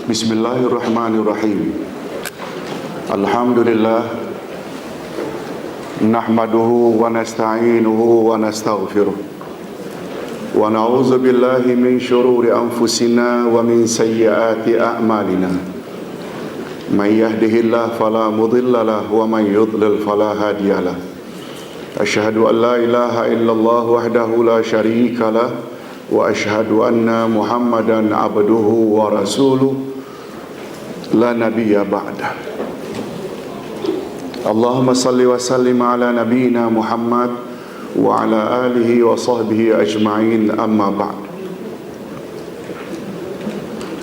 Bismillahirrahmanirrahim. Alhamdulillah, nahmaduhu wa nasta'inuhu wa nastaghfiruh, wa na'udzu billahi min syururi anfusina wa min sayyiati a'malina. May yahdihillahu fala mudilla lahu wa may yudlil fala hadiya lahu. Asyhadu an la ilaha illallah wahdahu la syarika lahu wa asyhadu anna Muhammadan abduhu wa rasuluh la nabiyya ba'da. Allahumma salli wa sallim ala nabiyyina Muhammad wa ala alihi wa sahbihi ajma'in, amma ba'd.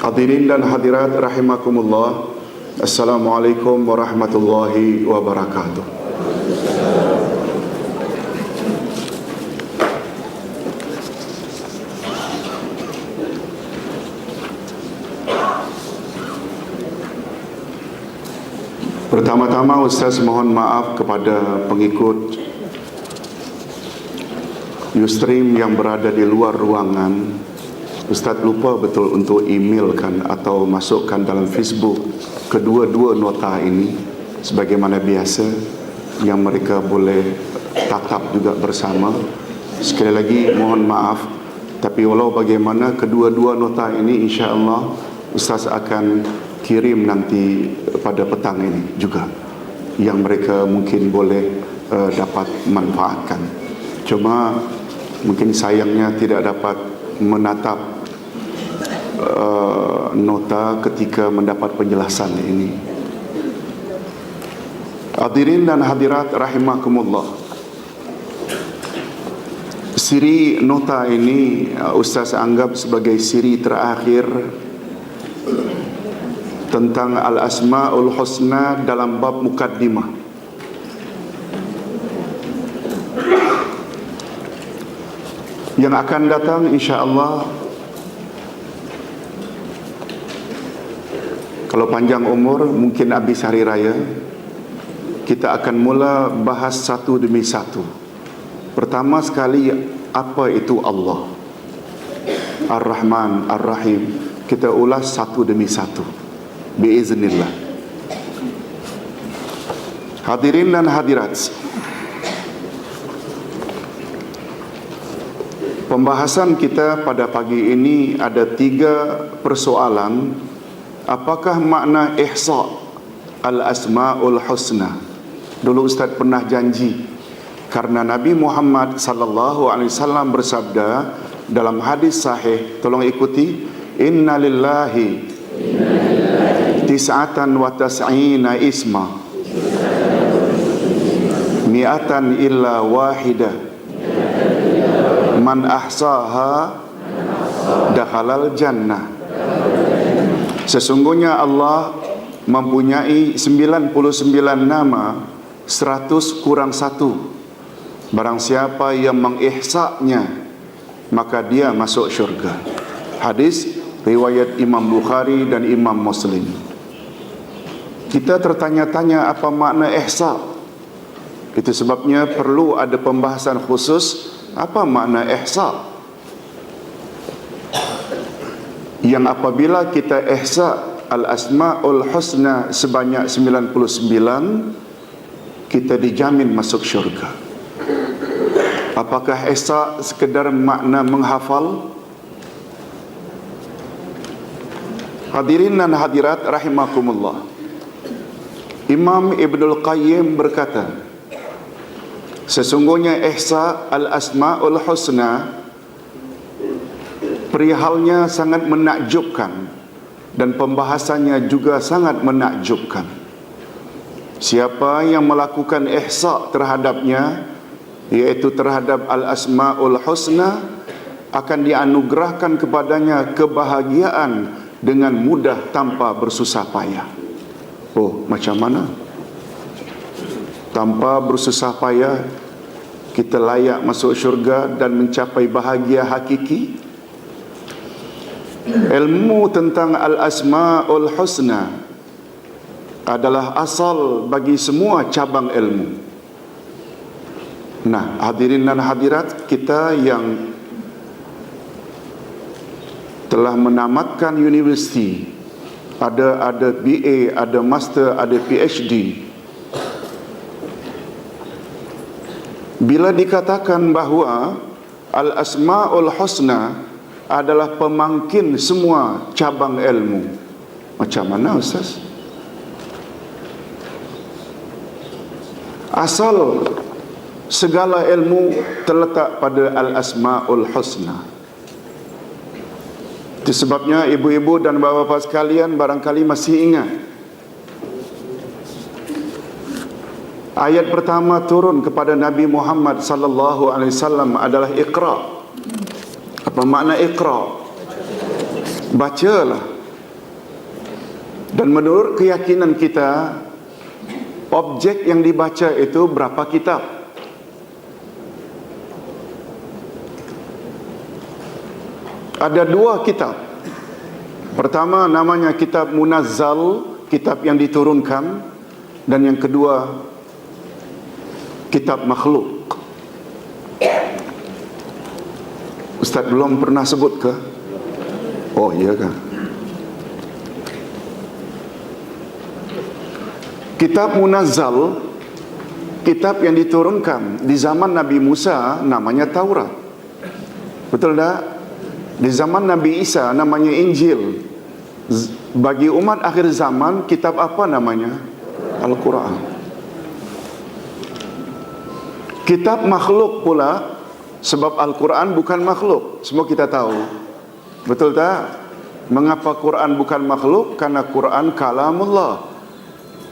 Hadirin dan hadirat rahimakumullah, assalamualaikum warahmatullahi wabarakatuh. Pertama-tama Ustaz mohon maaf kepada pengikut Ustream yang berada di luar ruangan. Ustaz lupa betul untuk emailkan atau masukkan dalam Facebook kedua-dua nota ini sebagaimana biasa, yang mereka boleh tatap juga bersama. Sekali lagi mohon maaf, tapi walau bagaimana kedua-dua nota ini insya-Allah Ustaz akan kirim nanti pada petang ini juga, yang mereka mungkin boleh dapat manfaatkan. Cuma mungkin sayangnya tidak dapat menatap nota ketika mendapat penjelasan ini. Hadirin dan hadirat rahimakumullah, siri nota ini Ustaz anggap sebagai siri terakhir tentang Al-Asma'ul Husna dalam bab mukaddimah. Yang akan datang insya-Allah, kalau panjang umur mungkin habis hari raya, kita akan mula bahas satu demi satu. Pertama sekali, apa itu Allah? Ar-Rahman, Ar-Rahim. Kita ulas satu demi satu biiznillah. Hadirin dan hadirat, pembahasan kita pada pagi ini ada 3 persoalan. Apakah makna ihsa al-asma'ul husna? Dulu Ustaz pernah janji, karena Nabi Muhammad sallallahu alaihi wasallam bersabda dalam hadis sahih, tolong ikuti, inna lillahi tis'atan wa tas'ina isma mi'atan illa wahidah man ahsaha dakhalal jannah. Sesungguhnya Allah mempunyai 99 nama, 100 kurang 1. Barang siapa yang mengihsanya, maka dia masuk syurga. Hadis riwayat Imam Bukhari dan Imam Muslim. Kita tertanya-tanya apa makna ihsa. Itu sebabnya perlu ada pembahasan khusus apa makna ihsa. Yang apabila kita ihsa al-asma'ul husna sebanyak 99, kita dijamin masuk syurga. Apakah ihsa sekedar makna menghafal? Hadirin dan hadirat rahimakumullah, Imam Ibnul Qayyim berkata, sesungguhnya ihsa al-asma'ul husna perihalnya sangat menakjubkan dan pembahasannya juga sangat menakjubkan. Siapa yang melakukan ihsa terhadapnya, yaitu terhadap al-asma'ul husna, akan dianugerahkan kepadanya kebahagiaan dengan mudah tanpa bersusah payah. Oh, macam mana? Tanpa bersusah payah kita layak masuk syurga dan mencapai bahagia hakiki? Ilmu tentang al-asma'ul husna adalah asal bagi semua cabang ilmu. Nah, hadirin dan hadirat, kita yang telah menamatkan universiti ada BA, ada master, ada PhD. Bila dikatakan bahawa Al-Asma'ul Husna adalah pemangkin semua cabang ilmu, macam mana Ustaz? Asal segala ilmu terletak pada Al-Asma'ul Husna. Itu sebabnya ibu-ibu dan bapa-bapa sekalian barangkali masih ingat ayat pertama turun kepada Nabi Muhammad sallallahu alaihi wasallam adalah Iqra. Apa makna Iqra? Bacalah. Dan menurut keyakinan kita, objek yang dibaca itu berapa kitab? Ada 2 kitab. Pertama namanya kitab Munazzal, kitab yang diturunkan, dan yang kedua kitab makhluk. Ustaz belum pernah sebut ke? Oh iya kan? Kitab Munazzal, kitab yang diturunkan di zaman Nabi Musa, namanya Taurat. Betul tak? Di zaman Nabi Isa namanya Injil. Bagi umat akhir zaman, kitab apa namanya? Al-Quran. Kitab makhluk pula, sebab Al-Quran bukan makhluk. Semua kita tahu. Betul tak? Mengapa Quran bukan makhluk? Karena Quran kalamullah.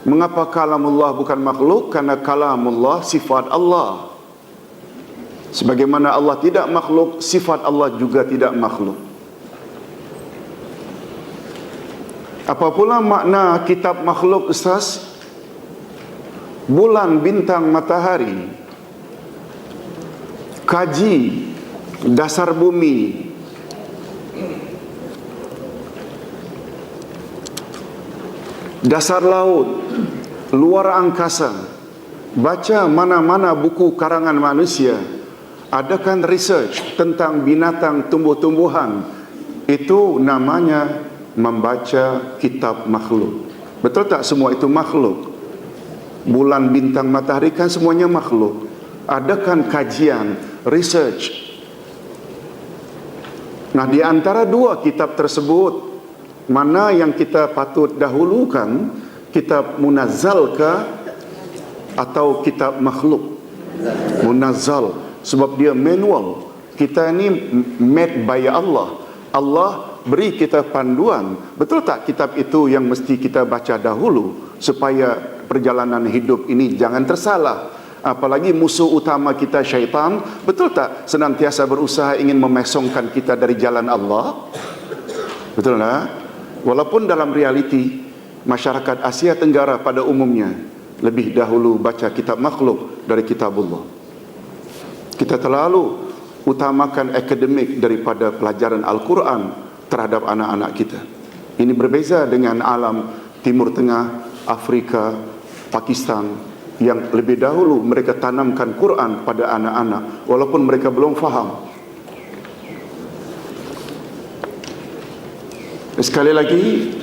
Mengapa kalamullah bukan makhluk? Karena kalamullah sifat Allah. Sebagaimana Allah tidak makhluk, sifat Allah juga tidak makhluk. Apa pula makna kitab makhluk Ustaz? Bulan, bintang, matahari, kaji, dasar bumi, dasar laut, luar angkasa. Baca mana-mana buku karangan manusia, adakan research tentang binatang, tumbuh-tumbuhan, itu namanya membaca kitab makhluk. Betul tak semua itu makhluk? Bulan, bintang, matahari kan semuanya makhluk. Adakan kajian, research. Nah, di antara 2 kitab tersebut, mana yang kita patut dahulukan? Kitab Munazzal ke atau kitab makhluk? Munazzal. Sebab dia manual. Kita ni made by Allah. Allah beri kita panduan. Betul tak kitab itu yang mesti kita baca dahulu supaya perjalanan hidup ini jangan tersalah? Apalagi musuh utama kita syaitan, betul tak senantiasa berusaha ingin memesongkan kita dari jalan Allah? Betul tak? Walaupun dalam realiti masyarakat Asia Tenggara pada umumnya lebih dahulu baca kitab makhluk dari kitabullah. Kita terlalu utamakan akademik daripada pelajaran Al-Quran terhadap anak-anak kita. Ini berbeza dengan alam Timur Tengah, Afrika, Pakistan, yang lebih dahulu mereka tanamkan Quran pada anak-anak walaupun mereka belum faham. Sekali lagi,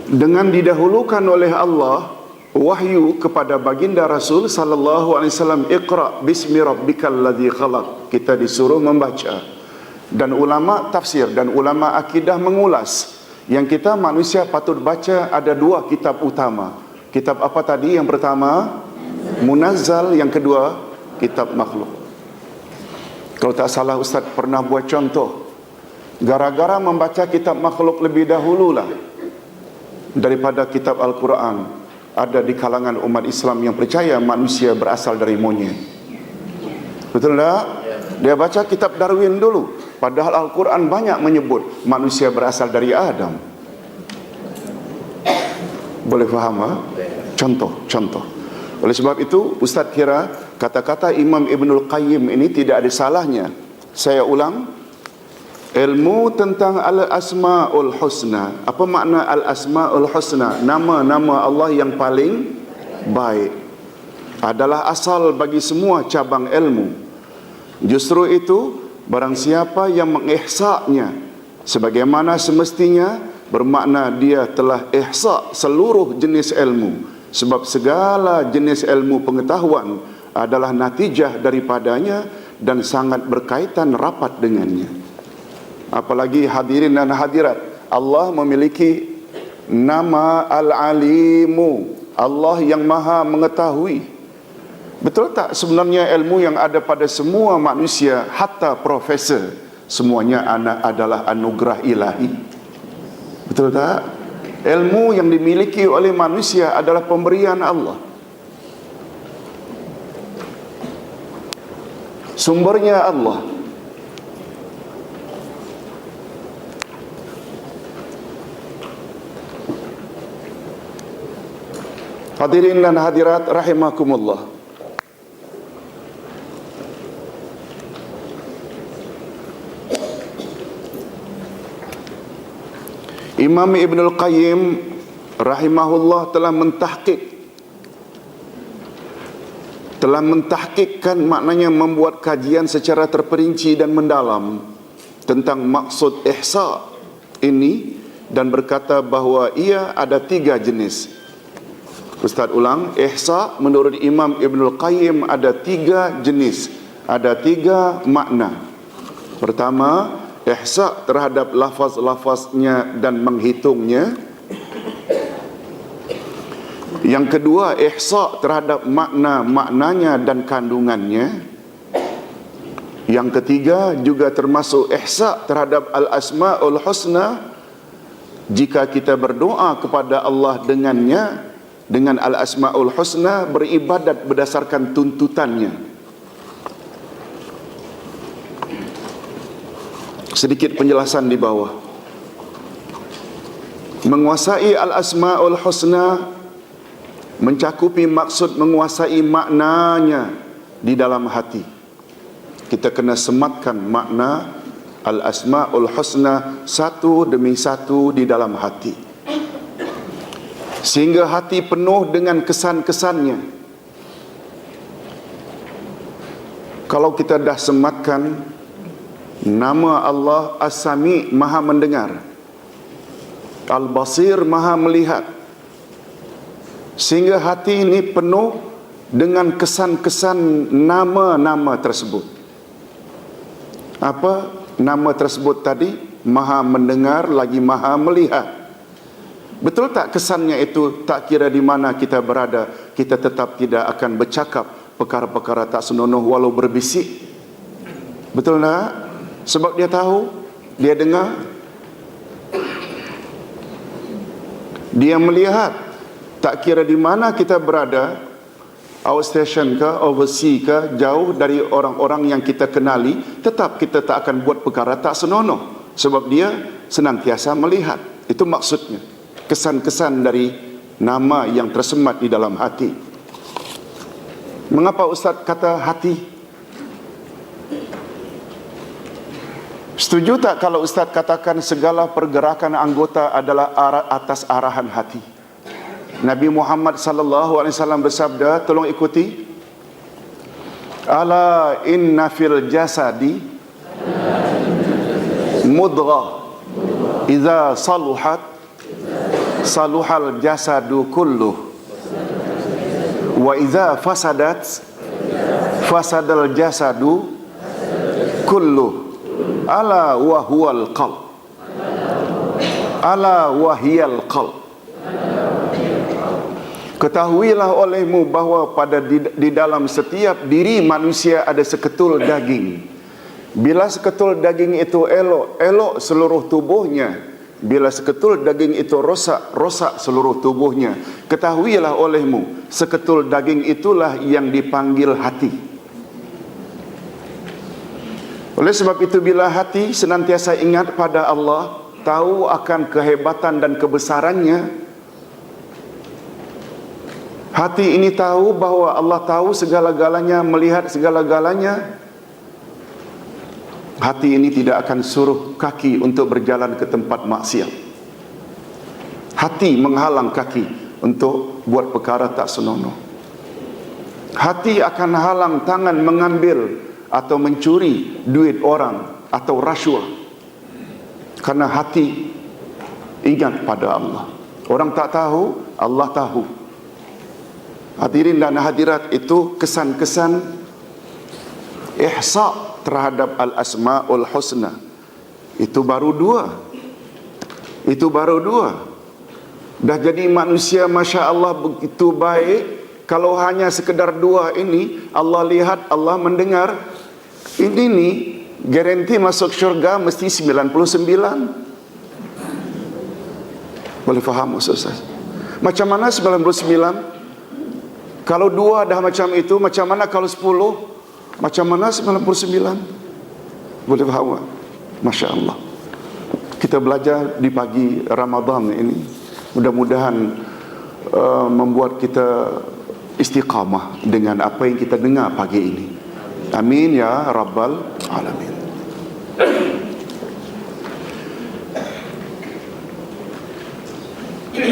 dengan didahulukan oleh Allah wahyu kepada baginda Rasul sallallahu alaihi wasallam, Iqra bismi rabbikal ladzi khalaq, kita disuruh membaca. Dan ulama tafsir dan ulama akidah mengulas, yang kita manusia patut baca ada 2 kitab utama. Kitab apa tadi? Yang pertama Munazzal, yang kedua kitab makhluk. Kalau tak salah Ustaz pernah buat contoh, gara-gara membaca kitab makhluk lebih dahululah daripada kitab Al-Quran, ada di kalangan umat Islam yang percaya manusia berasal dari monyet. Betul tak? Dia baca kitab Darwin dulu, padahal Al-Quran banyak menyebut manusia berasal dari Adam. Boleh faham? Ha? Contoh. Oleh sebab itu, Ustaz kira kata-kata Imam Ibnul Qayyim ini tidak ada salahnya. Saya ulang, ilmu tentang Al-Asma'ul Husna. Apa makna Al-Asma'ul Husna? Nama-nama Allah yang paling baik adalah asal bagi semua cabang ilmu. Justru itu, barang siapa yang mengihsa'nya sebagaimana semestinya, bermakna dia telah ihsa seluruh jenis ilmu, sebab segala jenis ilmu pengetahuan adalah natijah daripadanya dan sangat berkaitan rapat dengannya. Apalagi hadirin dan hadirat, Allah memiliki nama Al-Alimu, Allah yang maha mengetahui. Betul tak sebenarnya ilmu yang ada pada semua manusia, hatta profesor, semuanya adalah anugerah ilahi? Betul tak? Ilmu yang dimiliki oleh manusia adalah pemberian Allah. Sumbernya Allah. Hadirin dan hadirat rahimakumullah. Imam Ibnul Qayyim rahimahullah telah mentahqiqkan, maknanya membuat kajian secara terperinci dan mendalam tentang maksud ihsa ini, dan berkata bahawa ia ada 3 jenis. Ustaz ulang, ihsa menurut Imam Ibnul Qayyim ada 3 jenis, ada 3 makna. Pertama, ihsa terhadap lafaz-lafaznya dan menghitungnya. Yang kedua, ihsa terhadap makna-maknanya dan kandungannya. Yang ketiga juga termasuk ihsa terhadap al-asma'ul husna, jika kita berdoa kepada Allah dengannya, dengan al-asma'ul husna, beribadat berdasarkan tuntutannya. Sedikit penjelasan di bawah. Menguasai al-asma'ul husna mencakupi maksud menguasai maknanya di dalam hati. Kita kena sematkan makna al-asma'ul husna satu demi satu di dalam hati, sehingga hati penuh dengan kesan-kesannya. Kalau kita dah sematkan nama Allah As-Sami, maha mendengar, Al-Basir, maha melihat, sehingga hati ini penuh dengan kesan-kesan nama-nama tersebut. Apa nama tersebut tadi? Maha mendengar lagi maha melihat. Betul tak kesannya itu? Tak kira di mana kita berada, kita tetap tidak akan bercakap perkara-perkara tak senonoh walau berbisik. Betul tak? Sebab dia tahu, dia dengar, dia melihat. Tak kira di mana kita berada, outstation ke, overseas ke, jauh dari orang-orang yang kita kenali, tetap kita tak akan buat perkara tak senonoh, sebab dia senantiasa melihat. Itu maksudnya, kesan-kesan dari nama yang tersemat di dalam hati. Mengapa Ustaz kata hati? Setuju tak kalau Ustaz katakan segala pergerakan anggota adalah atas arahan hati? Nabi Muhammad sallallahu alaihi wasallam bersabda, tolong ikuti. Ala inna fil jasadi mudghah idza saluhat saluhal jasadu kulluh wa idza fasadat fasadal jasadu kulluh. Ala wa huwal qalb. Ala wa hiyal qalb. Ketahuilah olehmu bahawa di dalam setiap diri manusia ada seketul daging. Bila seketul daging itu elok, elok seluruh tubuhnya. Bila seketul daging itu rosak, rosak seluruh tubuhnya. Ketahuilah olehmu, seketul daging itulah yang dipanggil hati. Oleh sebab itu, bila hati senantiasa ingat pada Allah, tahu akan kehebatan dan kebesarannya, hati ini tahu bahawa Allah tahu segala-galanya, melihat segala-galanya, hati ini tidak akan suruh kaki untuk berjalan ke tempat maksiat. Hati menghalang kaki untuk buat perkara tak senonoh. Hati akan halang tangan mengambil atau mencuri duit orang atau rasuah, karena hati Ingat pada Allah. Orang tak tahu, Allah tahu. Hadirin dan hadirat, itu kesan-kesan ihsa terhadap al-asma'ul husna. Itu baru dua. Dah jadi manusia, Masya Allah, begitu baik. Kalau hanya sekedar dua ini, Allah lihat, Allah mendengar, ini nih garanti masuk syurga mesti 99. Boleh faham Ustaz? Macam mana 99? Kalau dua dah macam itu, macam mana kalau 10? Macam mana 99? Boleh faham? Masya Allah. Kita belajar di pagi Ramadan ini, mudah-mudahan membuat kita istiqamah dengan apa yang kita dengar pagi ini. Amin ya Rabbal Alamin.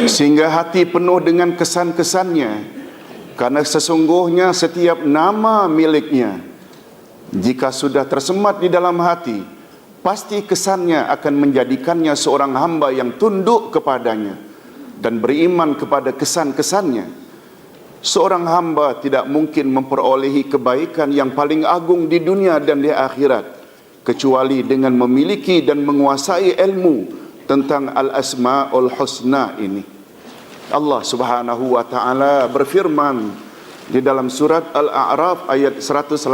Sehingga hati penuh dengan kesan-kesannya, karena sesungguhnya setiap nama miliknya, jika sudah tersemat di dalam hati, pasti kesannya akan menjadikannya seorang hamba yang tunduk kepadanya dan beriman kepada kesan-kesannya. Seorang hamba tidak mungkin memperolehi kebaikan yang paling agung di dunia dan di akhirat, kecuali dengan memiliki dan menguasai ilmu tentang al-asma'ul husna ini. Allah Subhanahu wa taala berfirman di dalam surat Al-A'raf ayat 180.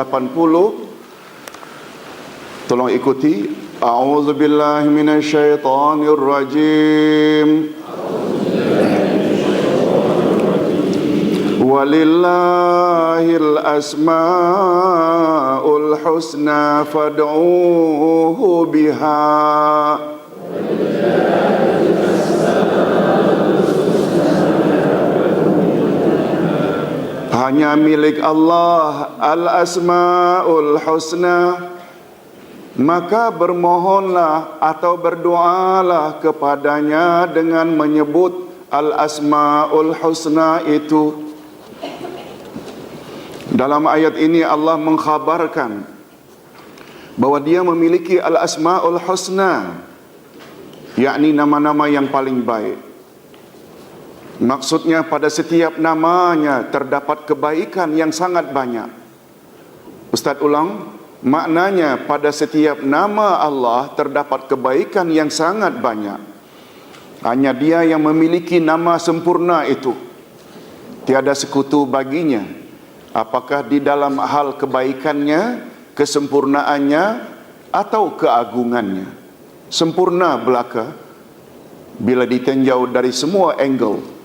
Tolong ikuti. A'udzu billahi minasyaitonir rajim. Walillahil asmaul husna fad'uuhu biha. Hanya milik Allah al-asmaul husna, maka bermohonlah atau berdoalah kepadanya dengan menyebut al-asmaul husna itu. Dalam ayat ini Allah mengkhabarkan bahwa Dia memiliki al-asmaul husna, yakni nama-nama yang paling baik. Maksudnya pada setiap namanya terdapat kebaikan yang sangat banyak. Ustaz ulang, maknanya pada setiap nama Allah terdapat kebaikan yang sangat banyak. Hanya Dia yang memiliki nama sempurna itu. Tiada sekutu baginya. Apakah di dalam hal kebaikannya, kesempurnaannya, atau keagungannya. Sempurna belaka bila ditinjau dari semua angle.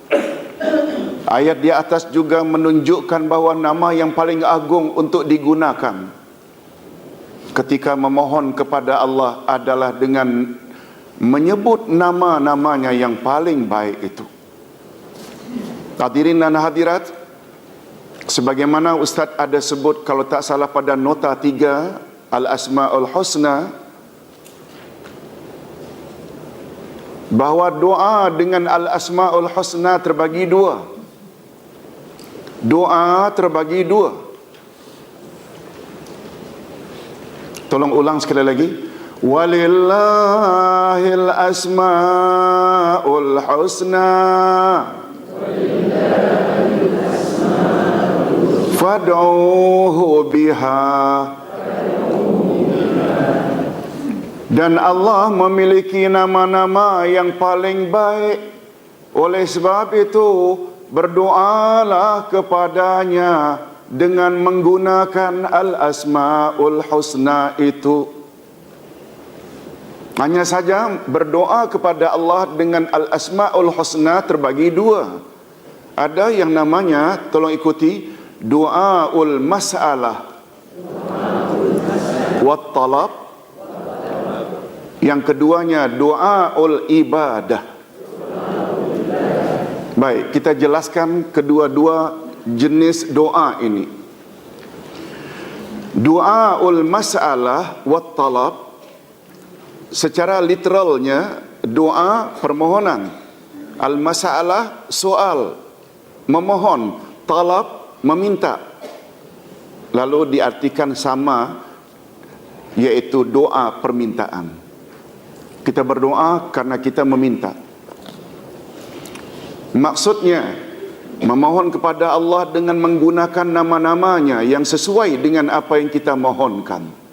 Ayat di atas juga menunjukkan bahawa nama yang paling agung untuk digunakan ketika memohon kepada Allah adalah dengan menyebut nama-namanya yang paling baik itu. Hadirin dan hadirat, sebagaimana Ustaz ada sebut kalau tak salah pada nota 3 Al-Asma'ul Husna, bahawa doa dengan Al-Asma'ul Husna terbagi dua. Doa terbagi dua. Tolong ulang sekali lagi. Walillahil asma'ul husna fad'uuhu biha. Dan Allah memiliki nama-nama yang paling baik. Oleh sebab itu, berdoalah kepadanya dengan menggunakan al-asma'ul husna itu. Hanya saja berdoa kepada Allah dengan al-asma'ul husna terbagi dua. Ada yang namanya, tolong ikuti, doaul mas'alah wat talab. Yang keduanya doaul ibadah. Baik, kita jelaskan kedua-dua jenis doa ini. Doaul mas'alah wat talab, secara literalnya doa permohonan. Al-mas'alah soal, memohon. Talab, meminta. Lalu diartikan sama, yaitu doa permintaan. Kita berdoa karena kita meminta. Maksudnya memohon kepada Allah dengan menggunakan nama-namanya yang sesuai dengan apa yang kita mohonkan.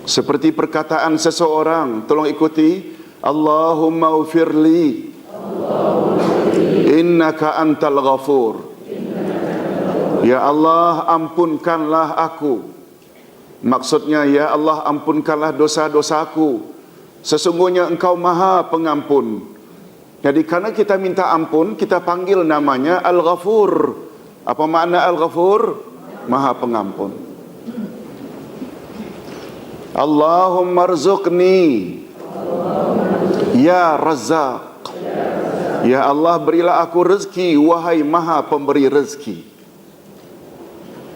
Seperti perkataan seseorang, tolong ikuti, Allahumma ufirli innaka antal ghafur. Ya Allah, ampunkanlah aku. Maksudnya, ya Allah, ampunkanlah dosa-dosaku. Sesungguhnya Engkau Maha Pengampun. Jadi karena kita minta ampun, kita panggil namanya Al-Ghafur. Apa makna Al-Ghafur? Maha Pengampun. Allahumma rzuqni ya Razzaq. Ya Allah, berilah aku rezeki, wahai Maha Pemberi rezeki.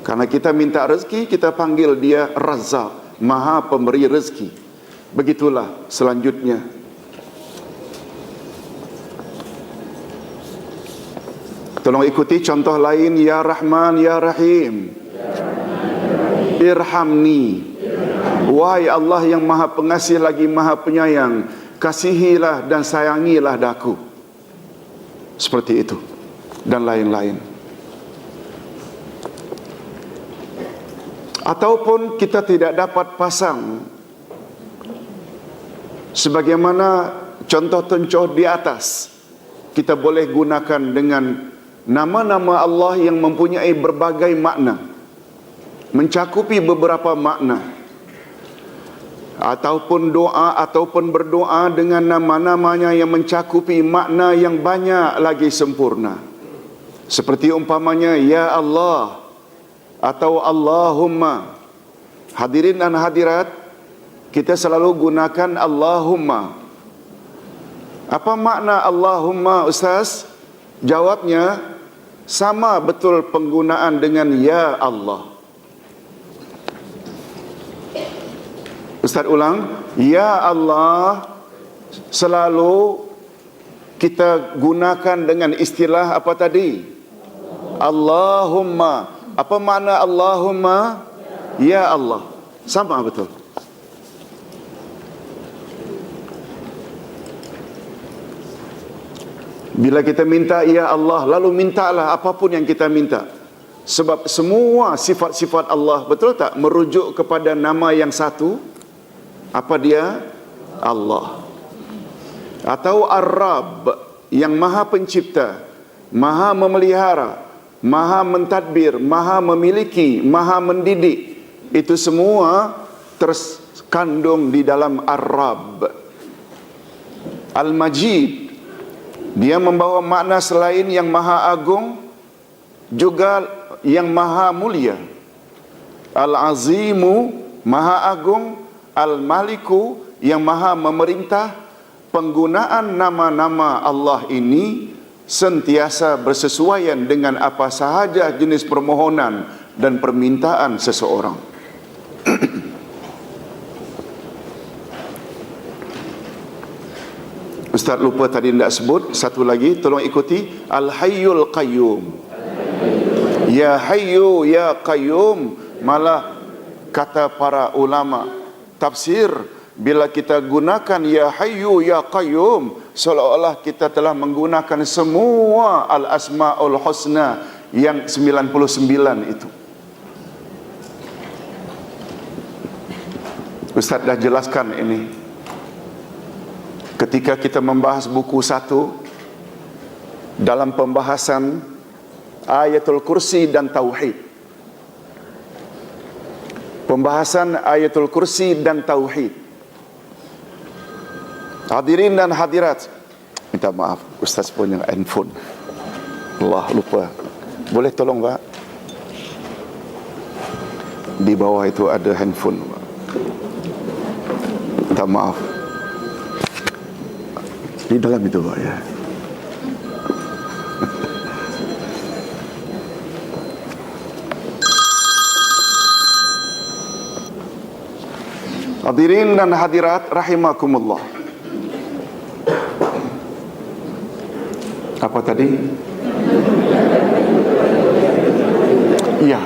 Karena kita minta rezeki, kita panggil dia Razzaq, Maha Pemberi rezeki. Begitulah selanjutnya. Tolong ikuti contoh lain, ya Rahman ya Rahim. Irhamni. Wahai Allah yang Maha Pengasih lagi Maha Penyayang, kasihilah dan sayangilah daku. Seperti itu dan lain-lain. Ataupun kita tidak dapat pasang sebagaimana contoh-contoh di atas, kita boleh gunakan dengan nama-nama Allah yang mempunyai berbagai makna, mencakupi beberapa makna. Ataupun doa, ataupun berdoa dengan nama-namanya yang mencakupi makna yang banyak lagi sempurna. Seperti umpamanya, ya Allah atau Allahumma. Hadirin dan hadirat, kita selalu gunakan Allahumma. Apa makna Allahumma, Ustaz? Jawabnya, sama betul penggunaan dengan ya Allah. Ustaz ulang, ya Allah selalu kita gunakan dengan istilah apa tadi? Allahumma. Apa makna Allahumma? Ya Allah. Sama betul. Bila kita minta ya Allah, lalu mintalah apapun yang kita minta. Sebab semua sifat-sifat Allah, betul tak, merujuk kepada nama yang satu. Apa dia? Allah. Atau Ar-Rabb, yang Maha Pencipta, Maha Memelihara, Maha Mentadbir, Maha Memiliki, Maha Mendidik. Itu semua terkandung di dalam Ar-Rabb. Al-Majid, dia membawa makna selain yang Maha Agung, juga yang Maha Mulia. Al-Azimu, Maha Agung. Al-Maliku, yang Maha Memerintah. Penggunaan nama-nama Allah ini sentiasa bersesuaian dengan apa sahaja jenis permohonan dan permintaan seseorang. Ustaz lupa tadi tidak sebut, satu lagi, tolong ikuti. Al-Hayyul Qayyum. Ya Hayyu Ya Qayyum. Malah kata para ulama tafsir, bila kita gunakan ya Hayyu Ya Qayyum, seolah-olah kita telah menggunakan semua al-asma'ul husna yang 99 itu. Ustaz dah jelaskan ini ketika kita membahas buku 1 dalam pembahasan Ayatul Kursi dan Tauhid. Pembahasan Ayatul Kursi dan Tauhid. Hadirin dan hadirat, minta maaf, Ustaz punya handphone. Allah, lupa. Boleh tolong Pak? Di bawah itu ada handphone Pak. Minta maaf. Di dalam itu Pak ya. Hadirin dan hadirat rahimakumullah. Apa tadi? Ya.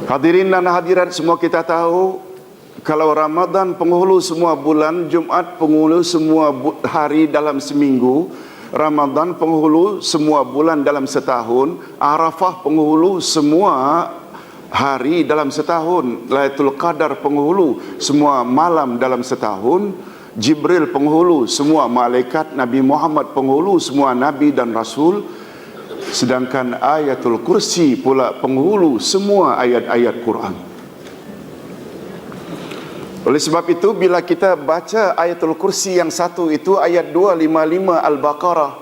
Hadirin dan hadirat, semua kita tahu Kalau Ramadan penghulu semua bulan, Jumaat penghulu semua hari dalam seminggu, Ramadan penghulu semua bulan dalam setahun, Arafah penghulu semua hari dalam setahun, Lailatul Qadar penghulu semua malam dalam setahun, Jibril penghulu semua malaikat, Nabi Muhammad penghulu semua nabi dan rasul, sedangkan Ayatul Kursi pula penghulu semua ayat-ayat Quran. Oleh sebab itu, bila kita baca Ayatul Kursi yang satu itu, ayat 255 Al-Baqarah,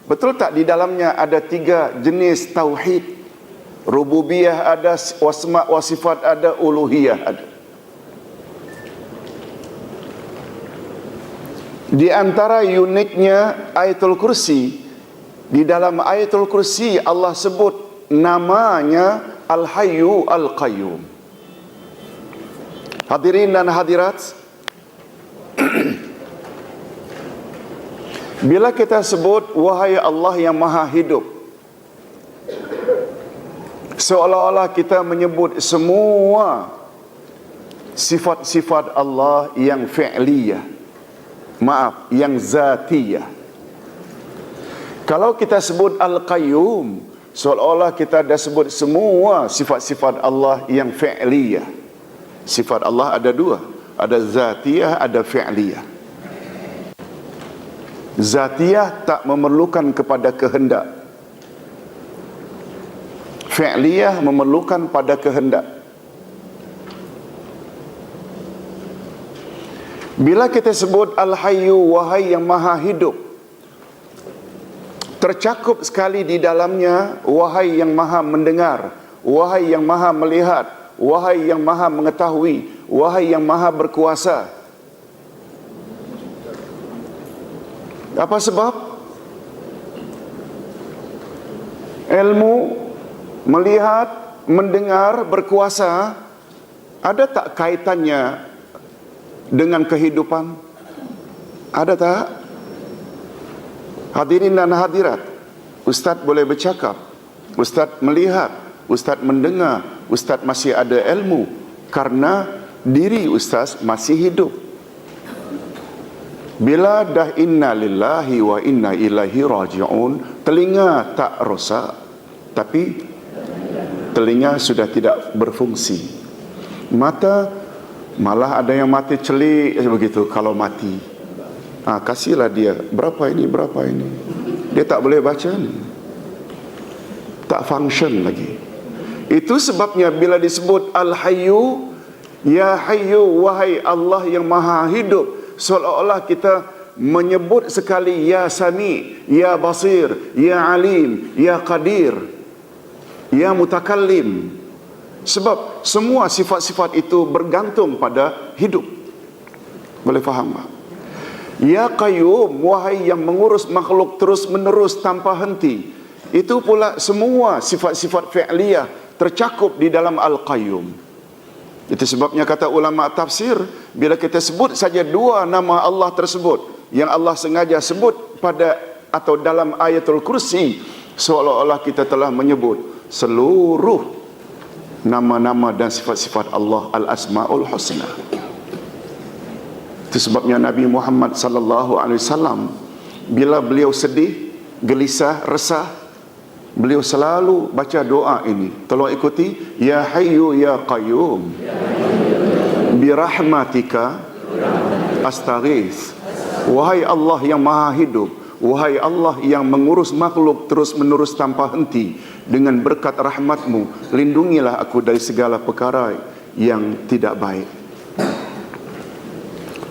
betul tak di dalamnya ada 3 jenis tauhid? Rububiyah ada, wasma' wa sifat ada, uluhiyah ada. Di antara uniknya Ayatul Kursi, di dalam Ayatul Kursi Allah sebut namanya Al-Hayyu Al-Qayyum. Hadirin dan hadirat, bila kita sebut wahai Allah yang maha hidup, seolah-olah kita menyebut semua sifat-sifat Allah yang fi'liyah, yang zatiyah. Kalau kita sebut Al-Qayyum, seolah-olah kita dah sebut semua sifat-sifat Allah yang fi'liyah. Sifat Allah ada 2, ada zatiyah, ada fi'liyah. Zatiyah tak memerlukan kepada kehendak, fi'liyah memerlukan pada kehendak. Bila kita sebut Al-Hayyu, wahai yang maha hidup, tercakup sekali di dalamnya wahai yang maha mendengar, wahai yang maha melihat, wahai yang maha mengetahui, wahai yang maha berkuasa. Apa sebab? Ilmu, melihat, mendengar, berkuasa, ada tak kaitannya dengan kehidupan? Ada tak? Hadirin dan hadirat, Ustaz boleh bercakap, Ustaz melihat, Ustaz mendengar, Ustaz masih ada ilmu karena diri Ustaz masih hidup. Bila dah inna lillahi wa inna ilaihi raji'un, telinga tak rosak, tapi telinga sudah tidak berfungsi. Mata, malah ada yang mati celik begitu kalau mati. Kasihlah dia, berapa ini, berapa ini. Dia tak boleh baca ni. Tak function lagi. Itu sebabnya bila disebut Al-Hayyu, ya Hayyu, wahai Allah yang maha hidup, seolah-olah kita menyebut sekali ya Sami, ya Basir, ya Alim, ya Qadir, ya Mutakallim. Sebab semua sifat-sifat itu bergantung pada hidup. Boleh faham tak? Ya Qayyum, wahai yang mengurus makhluk terus menerus tanpa henti. Itu pula semua sifat-sifat fi'liyah tercakup di dalam Al-Qayyum. Itu sebabnya kata ulama tafsir, bila kita sebut saja 2 nama Allah tersebut yang Allah sengaja sebut pada atau dalam Ayatul Kursi, seolah-olah kita telah menyebut seluruh nama-nama dan sifat-sifat Allah Al-Asma'ul Husna. Itu sebabnya Nabi Muhammad sallallahu alaihi wasallam bila beliau sedih, gelisah, resah, beliau selalu baca doa ini. Tolong ikuti, ya Hayyu ya Qayyum bi rahmatika astaghits. Wahai Allah yang maha hidup, wahai Allah yang mengurus makhluk terus menerus tanpa henti, dengan berkat rahmatmu lindungilah aku dari segala perkara yang tidak baik.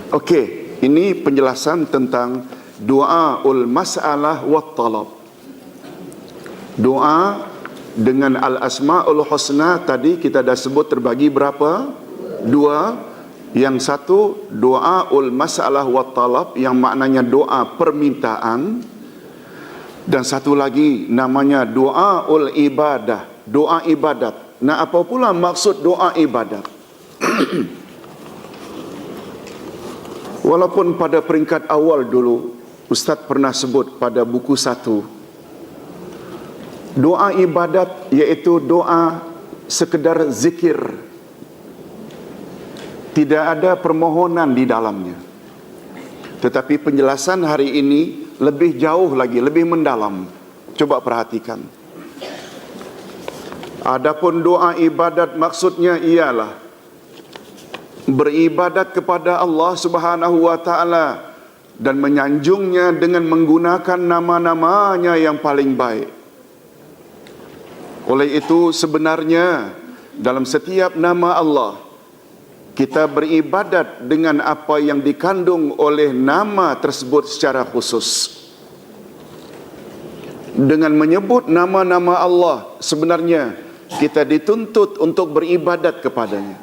Okey, ini penjelasan tentang doaul mas'alah wat talab. Doa dengan Al-Asma'ul Husna tadi kita dah sebut terbagi berapa? 2. Yang satu doaul mas'alah wat talab, yang maknanya doa permintaan, dan satu lagi namanya doaul ibadah, doa ibadat. Nah, apa pula maksud doa ibadat? Walaupun pada peringkat awal dulu Ustaz pernah sebut pada buku 1, doa ibadat iaitu doa sekedar zikir, tidak ada permohonan di dalamnya. Tetapi penjelasan hari ini lebih jauh lagi, lebih mendalam. Coba perhatikan. Adapun doa ibadat maksudnya ialah beribadat kepada Allah Subhanahu wa taala dan menyanjungnya dengan menggunakan nama-namanya yang paling baik. Oleh itu sebenarnya dalam setiap nama Allah kita beribadat dengan apa yang dikandung oleh nama tersebut secara khusus. Dengan menyebut nama-nama Allah sebenarnya kita dituntut untuk beribadat kepadanya.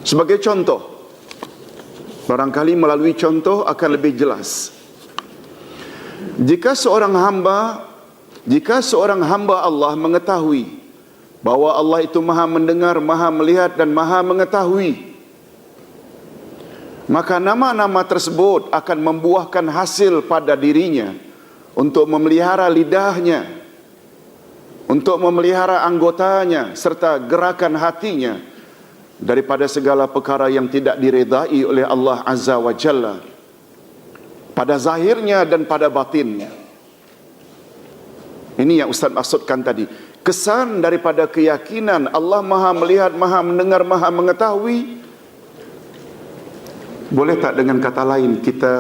Sebagai contoh, barangkali melalui contoh akan lebih jelas. Jika seorang hamba Allah mengetahui bahwa Allah itu maha mendengar, maha melihat dan maha mengetahui, maka nama-nama tersebut akan membuahkan hasil pada dirinya untuk memelihara lidahnya, untuk memelihara anggotanya serta gerakan hatinya daripada segala perkara yang tidak diredai oleh Allah Azza wa Jalla pada zahirnya dan pada batinnya. Ini yang Ustaz maksudkan tadi. Kesan daripada keyakinan Allah maha melihat, maha mendengar, maha mengetahui. Boleh tak dengan kata lain kita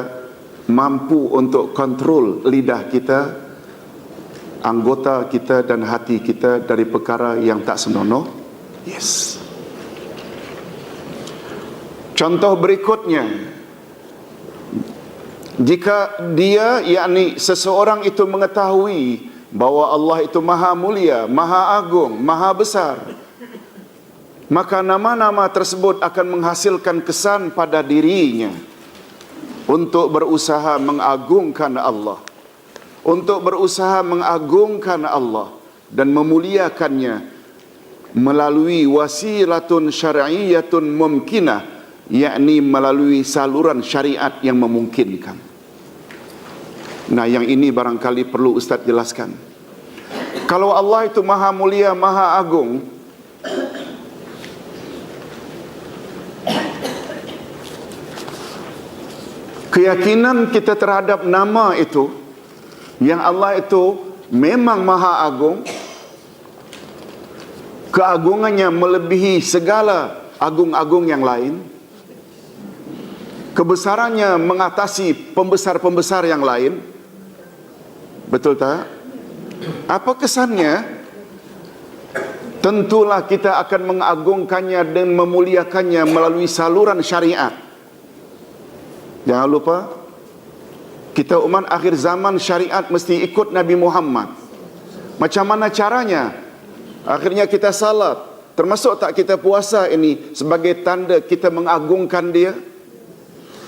mampu untuk kontrol lidah kita, anggota kita dan hati kita dari perkara yang tak senonoh? Yes. Contoh berikutnya, jika dia, yakni seseorang itu mengetahui bahwa Allah itu maha mulia, maha agung, maha besar, maka nama-nama tersebut akan menghasilkan kesan pada dirinya untuk berusaha mengagungkan Allah, untuk berusaha mengagungkan Allah dan memuliakannya melalui wasilatun syar'iyyatun mumkinah, yakni melalui saluran syariat yang memungkinkan. Nah, yang ini barangkali perlu Ustaz jelaskan. Kalau Allah itu maha mulia, maha agung, keyakinan kita terhadap nama itu, yang Allah itu memang maha agung, keagungannya melebihi segala agung-agung yang lain, kebesarannya mengatasi pembesar-pembesar yang lain. Betul tak? Apa kesannya? Tentulah kita akan mengagungkannya dan memuliakannya melalui saluran syariat. Jangan lupa, kita umat akhir zaman, syariat mesti ikut Nabi Muhammad. Macam mana caranya? Akhirnya kita salat. Termasuk tak kita puasa ini sebagai tanda kita mengagungkan dia?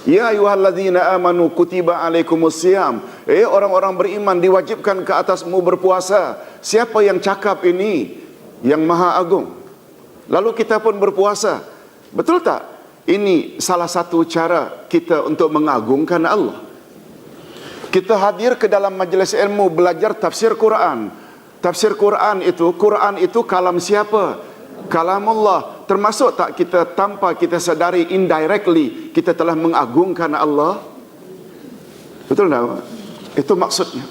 Ya ayyuhallazina amanu kutiba alaikumusiyam. Orang-orang beriman diwajibkan ke atasmu berpuasa. Siapa yang cakap ini? Yang maha agung. Lalu kita pun berpuasa. Betul tak? Ini salah satu cara kita untuk mengagungkan Allah. Kita hadir ke dalam majlis ilmu belajar tafsir Quran. Tafsir Quran itu kalam siapa? Kalamullah. Termasuk tak kita tanpa kita sadari indirectly kita telah mengagungkan Allah? Betul tak? Itu maksudnya.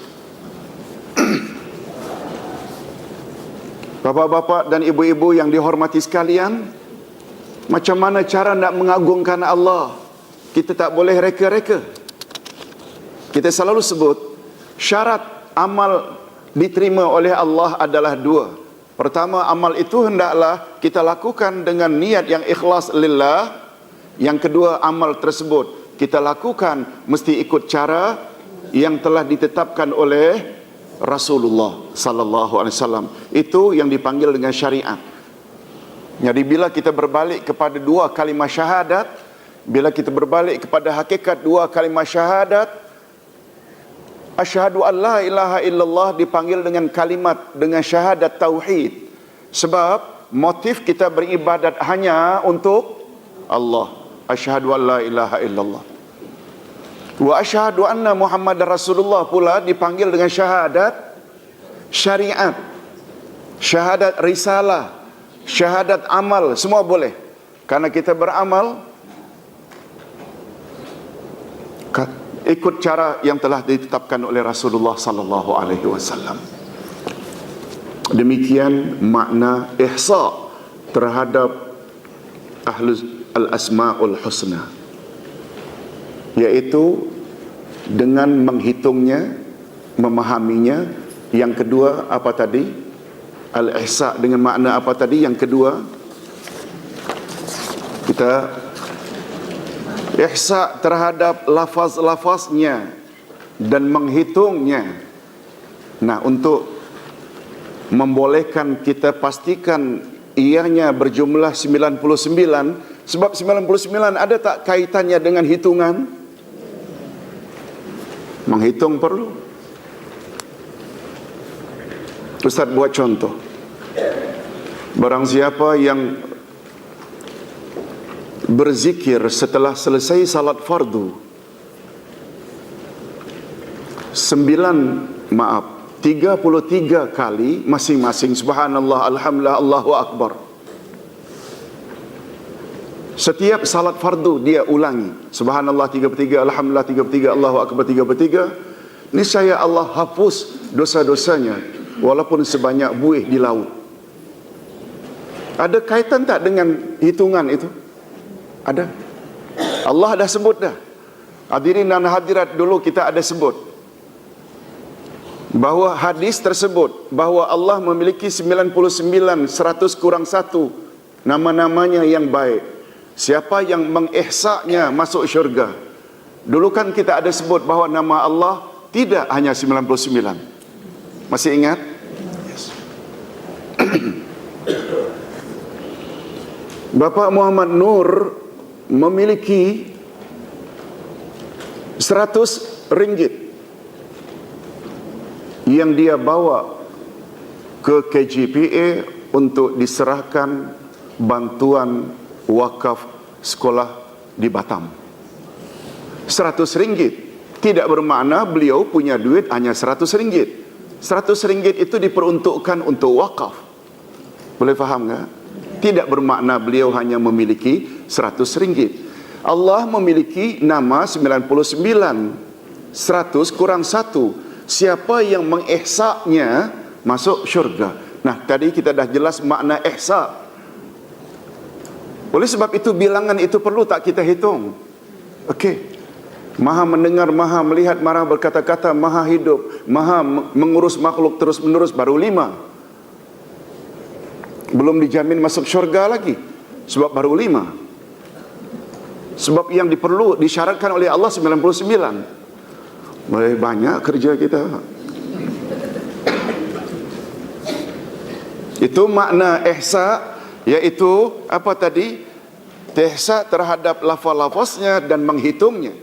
Bapak-bapak dan ibu-ibu yang dihormati sekalian, macam mana cara nak mengagungkan Allah? Kita tak boleh reka-reka. Kita selalu sebut syarat amal diterima oleh Allah adalah dua. Pertama, amal itu hendaklah kita lakukan dengan niat yang ikhlas lillah. Yang kedua, amal tersebut kita lakukan mesti ikut cara yang telah ditetapkan oleh Rasulullah sallallahu alaihi wasallam. Itu yang dipanggil dengan syariat. Jadi bila kita berbalik kepada dua kalimah syahadat, bila kita berbalik kepada hakikat dua kalimah syahadat, asyhadu an la ilaha illallah dipanggil dengan kalimat, dengan syahadat tauhid. Sebab motif kita beribadat hanya untuk Allah. Asyhadu an la ilaha illallah. Wa asyhadu anna Muhammadar Rasulullah pula dipanggil dengan syahadat syariat, syahadat risalah, syahadat amal, semua boleh. Karena kita beramal ikut cara yang telah ditetapkan oleh Rasulullah sallallahu alaihi wasallam. Demikian makna ihsa terhadap ahlul al-asmaul husna, yaitu dengan menghitungnya, memahaminya. Yang kedua apa tadi? Al-ihsa dengan makna apa tadi? Yang kedua, kita ihsa terhadap lafaz-lafaznya dan menghitungnya. Nah, untuk membolehkan kita pastikan ianya berjumlah 99, sebab 99 ada tak kaitannya dengan hitungan? Menghitung perlu. Ustaz buat contoh. Barang siapa yang berzikir setelah selesai salat fardu 33 kali masing-masing, subhanallah, alhamdulillah, Allahu akbar. Setiap salat fardu dia ulangi subhanallah 33, alhamdulillah 33, Allahu akbar 33. Niscaya Allah hapus dosa-dosanya walaupun sebanyak buih di laut. Ada kaitan tak dengan hitungan itu? Ada. Allah dah sebut dah. Hadirin dan hadirat, dulu kita ada sebut bahawa hadis tersebut bahawa Allah memiliki 99, 100 kurang 1 nama-namanya yang baik. Siapa yang mengihsanya masuk syurga. Dulu kan kita ada sebut bahawa nama Allah tidak hanya 99. Masih ingat? Yes. Bapak Muhammad Nur memiliki 100 ringgit yang dia bawa ke KJPA untuk diserahkan bantuan wakaf sekolah di Batam. 100 ringgit. Tidak bermakna beliau punya duit hanya 100 ringgit. 100 ringgit itu diperuntukkan untuk wakaf. Boleh faham tak? Tidak bermakna beliau hanya memiliki 100 ringgit. Allah memiliki nama 99. 100 kurang 1. Siapa yang mengihsanya masuk syurga. Nah, tadi kita dah jelas makna ihsa. Oleh sebab itu bilangan itu perlu tak kita hitung? Okey. Maha mendengar, maha melihat, maha berkata-kata, maha hidup, maha mengurus makhluk terus menerus, baru 5. Belum dijamin masuk syurga lagi, sebab baru 5. Sebab yang diperlu disyaratkan oleh Allah 99. Banyak kerja kita. Itu makna ihsa, yaitu apa tadi? Ihsa terhadap lafaz-lafaznya dan menghitungnya.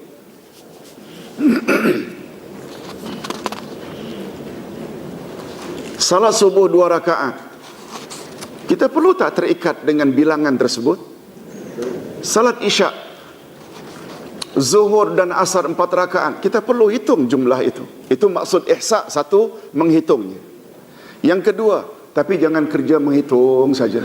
Salat subuh 2 rakaat, kita perlu tak terikat dengan bilangan tersebut? Salat isyak, zuhur dan asar 4 rakaat, kita perlu hitung jumlah itu. Itu maksud ihsa. Satu, menghitungnya. Yang kedua, tapi jangan kerja menghitung saja.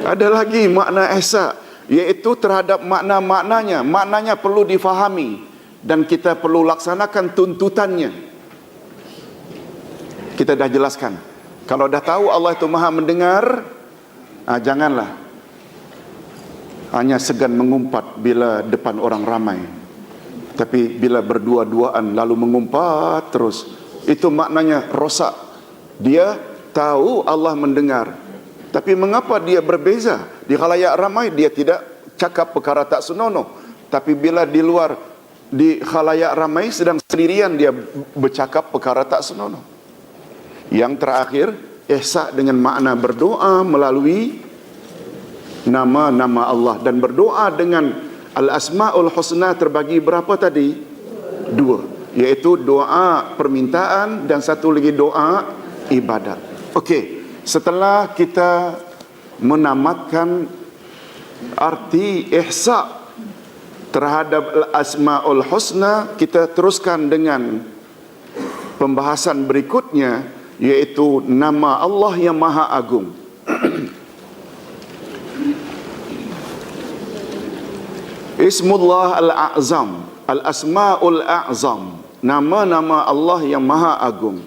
Ada lagi makna ihsa, yaitu terhadap makna-maknanya. Maknanya perlu difahami dan kita perlu laksanakan tuntutannya. Kita dah jelaskan. Kalau dah tahu Allah itu maha mendengar, janganlah hanya segan mengumpat bila depan orang ramai. Tapi bila berdua-duaan lalu mengumpat terus, itu maknanya rosak. Dia tahu Allah mendengar, tapi mengapa dia berbeza? Di khalayak ramai dia tidak cakap perkara tak senonoh, tapi bila di luar, di khalayak ramai sedang sendirian, dia bercakap perkara tak senonoh. Yang terakhir, ihsa dengan makna berdoa melalui nama-nama Allah. Dan berdoa dengan Al-Asma'ul Husna terbagi berapa tadi? 2. Iaitu doa permintaan dan satu lagi doa ibadat. Okey, setelah kita menamatkan arti ihsa terhadap Al-Asma'ul Husna, kita teruskan dengan pembahasan berikutnya, yaitu nama Allah yang Maha Agung. Ismullah al-A'zam, al-Asma'ul A'zam, nama-nama Allah yang maha agung.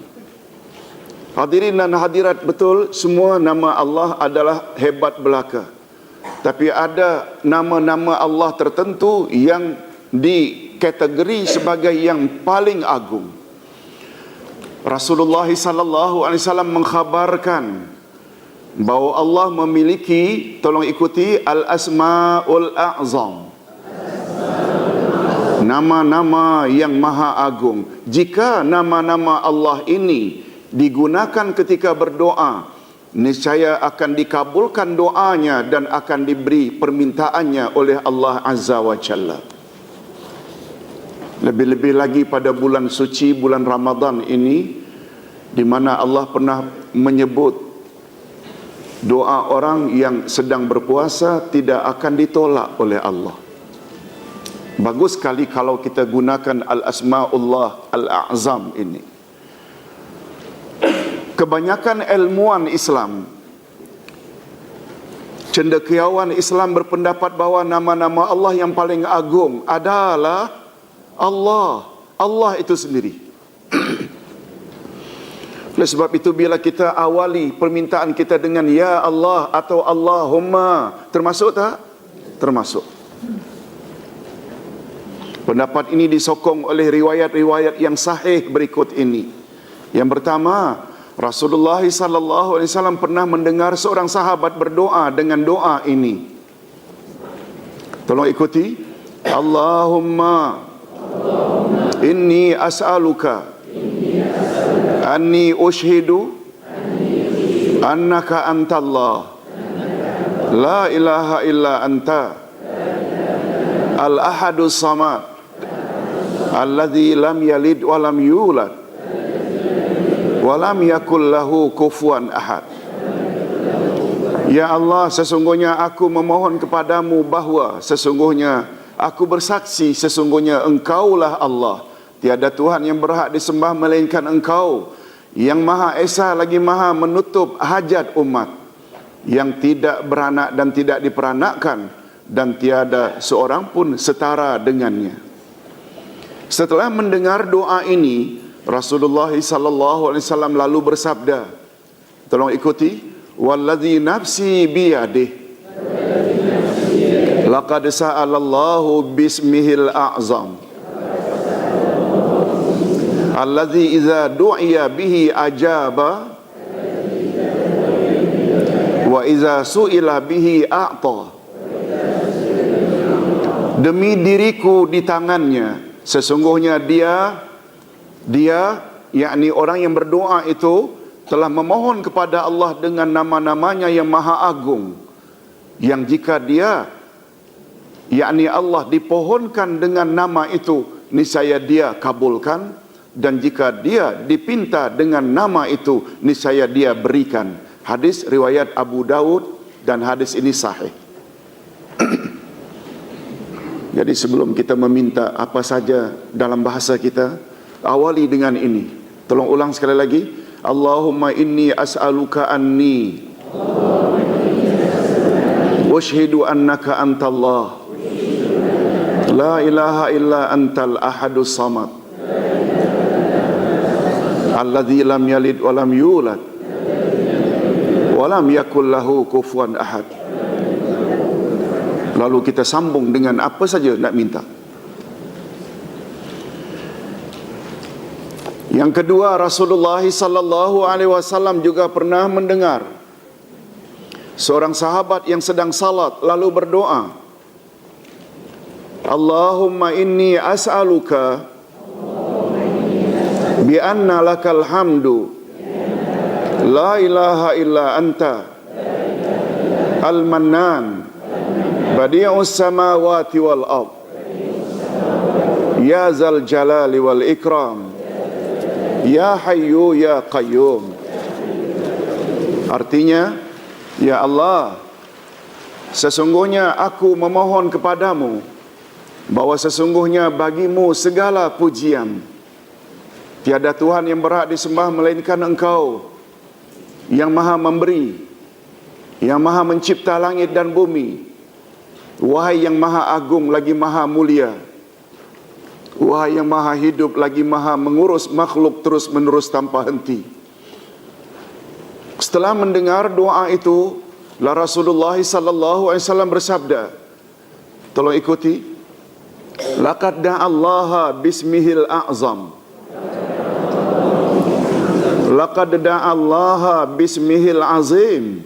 Hadirin dan hadirat, betul, semua nama Allah adalah hebat belaka. Tapi ada nama-nama Allah tertentu yang dikategori sebagai yang paling agung. Rasulullah sallallahu alaihi wasallam mengkhabarkan bahawa Allah memiliki, tolong ikuti, al-Asma'ul A'zam, nama-nama yang maha agung. Jika nama-nama Allah ini digunakan ketika berdoa, niscaya akan dikabulkan doanya dan akan diberi permintaannya oleh Allah Azza wa Jalla. Lebih-lebih lagi pada bulan suci, bulan Ramadan ini, di mana Allah pernah menyebut doa orang yang sedang berpuasa tidak akan ditolak oleh Allah. Bagus sekali kalau kita gunakan al-Asma'ullah al-A'zam ini. Kebanyakan ilmuwan Islam, cendekiawan Islam berpendapat bahawa nama-nama Allah yang paling agung adalah Allah itu sendiri. Oleh sebab itu, bila kita awali permintaan kita dengan Ya Allah atau Allahumma, termasuk tak? Termasuk. Pendapat ini disokong oleh riwayat-riwayat yang sahih berikut ini. Yang pertama, Rasulullah sallallahu alaihi wasallam pernah mendengar seorang sahabat berdoa dengan doa ini. Tolong ikuti. Allahumma inni as'aluka anni ushhidu annaka antallah la ilaha illa anta al-ahadus samad alladzi lam yalid wa lam yulad wa lam yakul lahu kufuwan ahad. Ya Allah, sesungguhnya aku memohon kepadamu bahawa sesungguhnya aku bersaksi sesungguhnya Engkaulah Allah. Tiada Tuhan yang berhak disembah melainkan Engkau, yang Maha Esa lagi Maha menutup hajat umat, yang tidak beranak dan tidak diperanakkan, dan tiada seorang pun setara dengannya. Setelah mendengar doa ini, Rasulullah sallallahu alaihi wasallam lalu bersabda, tolong ikuti, wallazi nafsi biyadih laqad sa'alallahu bismihil a'zam allazi idza du'iya bihi ajaba wa idza su'ila bihi a'ta. Demi diriku di tangannya, sesungguhnya dia yakni orang yang berdoa itu telah memohon kepada Allah dengan nama-namanya yang maha agung, yang jika dia yakni Allah dipohonkan dengan nama itu, niscaya dia kabulkan, dan jika dia dipinta dengan nama itu, niscaya dia berikan. Hadis riwayat Abu Daud dan hadis ini sahih. Jadi sebelum kita meminta apa saja dalam bahasa kita, awali dengan ini. Tolong ulang sekali lagi. Allahumma inni as'aluka anni ushhidu annaka antallah la ilaha illa antal ahadus samad alladzi lam yalid wa lam yulad wa lam yakul lahu kufuwan ahad. Lalu kita sambung dengan apa saja nak minta. Yang kedua, Rasulullah sallallahu alaihi wasallam juga pernah mendengar seorang sahabat yang sedang salat lalu berdoa, Allahumma inni as'aluka bi anna lakal hamdu la ilaha illa anta al-mannan badi'us samawati wal ard ya zal jalali wal ikram ya hayyu ya qayyum. Artinya, ya Allah, sesungguhnya aku memohon kepadamu bahwa sesungguhnya bagimu segala pujian. Tiada Tuhan yang berhak disembah melainkan Engkau, yang maha memberi, yang maha mencipta langit dan bumi, Wahai yang maha agung lagi maha mulia, wahai yang maha hidup lagi maha mengurus makhluk terus menerus tanpa henti. Setelah mendengar doa itu, Rasulullah sallallahu alaihi wasallam bersabda, tolong ikuti, laqad da'allaha bismihil a'zam, laqad da'allaha bismihil azim,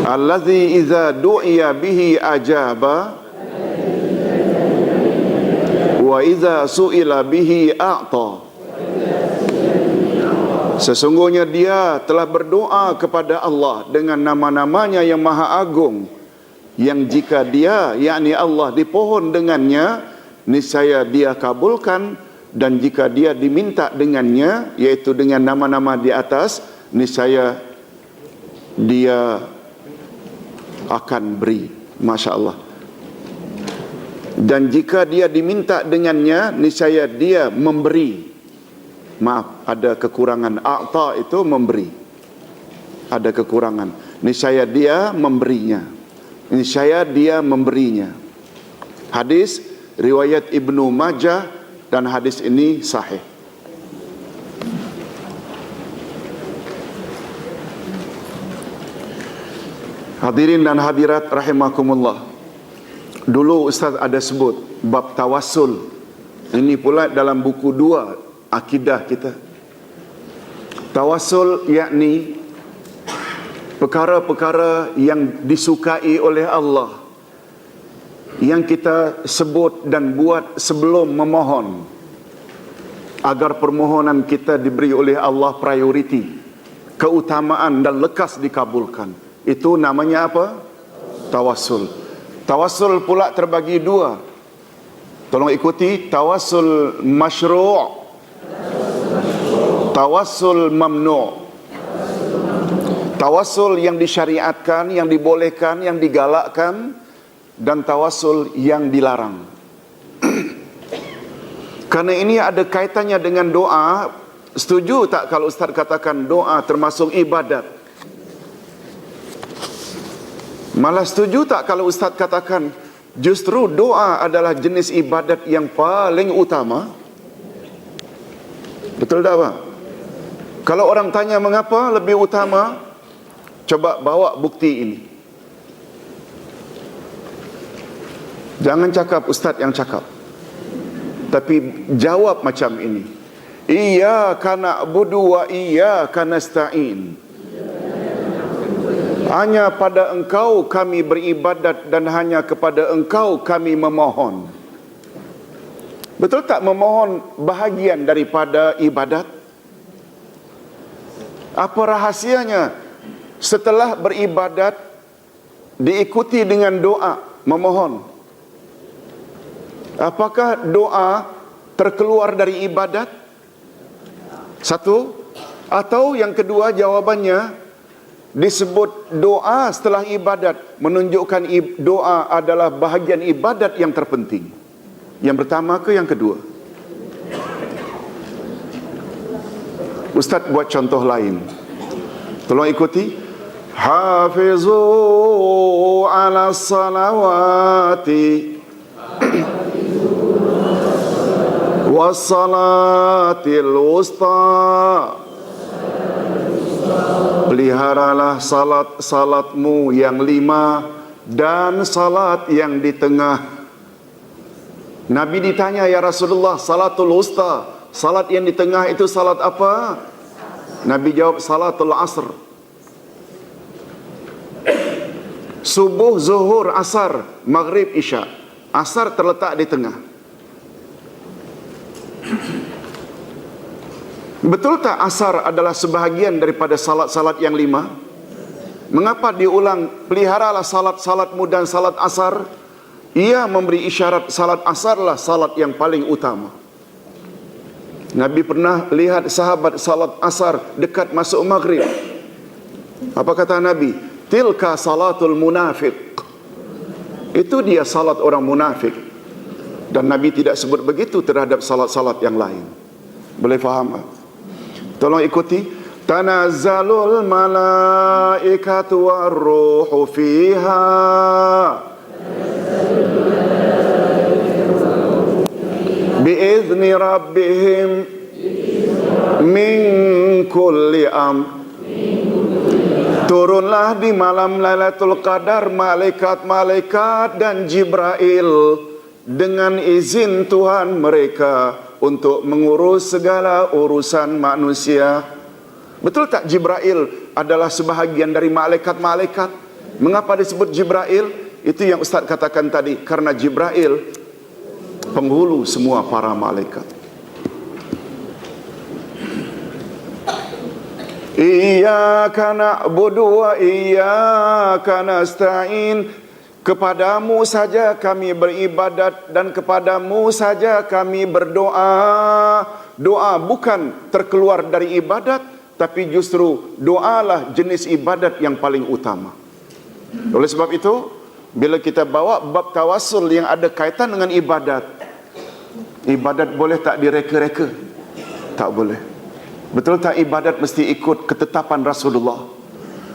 alladzi idza du'iya bihi ajaba wa idza su'ila bihi a'ta. Sesungguhnya dia telah berdoa kepada Allah dengan nama-namanya yang maha agung, yang jika dia, yakni Allah, dipohon dengannya, niscaya dia kabulkan, dan jika dia diminta dengannya, yaitu dengan nama-nama di atas, niscaya dia akan beri. Masya Allah. Dan jika dia diminta dengannya, niscaya dia memberi. Maaf, ada kekurangan. A'ta itu memberi, ada kekurangan. Niscaya dia memberinya, niscaya dia memberinya. Hadis riwayat Ibnu Majah, dan hadis ini sahih. Hadirin dan hadirat rahimakumullah, dulu Ustaz ada sebut bab tawassul. Ini pula dalam buku 2 akidah kita. Tawassul yakni perkara-perkara yang disukai oleh Allah, yang kita sebut dan buat sebelum memohon, agar permohonan kita diberi oleh Allah prioriti, keutamaan dan lekas dikabulkan. Itu namanya apa? Tawassul. Tawassul pula terbagi 2. Tolong ikuti, tawassul masyru', tawassul mamnu'. Tawassul yang disyariatkan, yang dibolehkan, yang digalakkan, dan tawassul yang dilarang. Karena ini ada kaitannya dengan doa. Setuju tak kalau Ustaz katakan doa termasuk ibadat? Malah setuju tak kalau Ustaz katakan justru doa adalah jenis ibadat yang paling utama? Betul tak, Pak? Kalau orang tanya mengapa lebih utama, coba bawa bukti ini. Jangan cakap Ustaz yang cakap, tapi jawab macam ini. Iyyaka na'budu wa iyyaka nasta'in. Hanya pada Engkau kami beribadat dan hanya kepada Engkau kami memohon. Betul tak memohon bahagian daripada ibadat? Apa rahasianya setelah beribadat diikuti dengan doa memohon? Apakah doa terkeluar dari ibadat? Satu. Atau yang kedua, jawabannya disebut doa setelah ibadat, menunjukkan doa adalah bahagian ibadat yang terpenting. Yang pertama ke yang kedua? Ustaz buat contoh lain. Tolong ikuti. Hafizu ala salawati wassalatil wusta. Peliharalah salatmu yang 5 dan salat yang di tengah. Nabi ditanya, ya Rasulullah, salatul wusta, salat yang di tengah itu salat apa? Nabi jawab, salatul asr. Subuh, zuhur, asar, maghrib, isya. Asar terletak di tengah. Betul tak asar adalah sebahagian daripada salat-salat yang 5? Mengapa diulang, peliharalah salat-salatmu dan salat asar? Ia memberi isyarat salat asarlah salat yang paling utama. Nabi pernah lihat sahabat salat asar dekat masuk maghrib. Apa kata Nabi? Tilka salatul munafiq. Itu dia salat orang munafik. Dan Nabi tidak sebut begitu terhadap salat-salat yang lain. Boleh faham? Tolong ikuti. Tanazzalul malaikatu warruhu fiha biizni rabbihim min kulli amr. Turunlah di malam Lailatul Qadar malaikat-malaikat dan Jibril dengan izin Tuhan mereka untuk mengurus segala urusan manusia. Betul tak Jibril adalah sebahagian dari malaikat-malaikat? Mengapa disebut Jibril? Itu yang Ustaz katakan tadi, karena Jibril penghulu semua para malaikat. Iyyaka na'budu wa iyyaka nasta'in. Kepadamu saja kami beribadat dan kepadamu saja kami berdoa. Doa bukan terkeluar dari ibadat, tapi justru doalah jenis ibadat yang paling utama. Oleh sebab itu, bila kita bawa bab tawassul yang ada kaitan dengan ibadat, ibadat boleh tak direka-reka? Tak boleh. Betul tak ibadat mesti ikut ketetapan Rasulullah?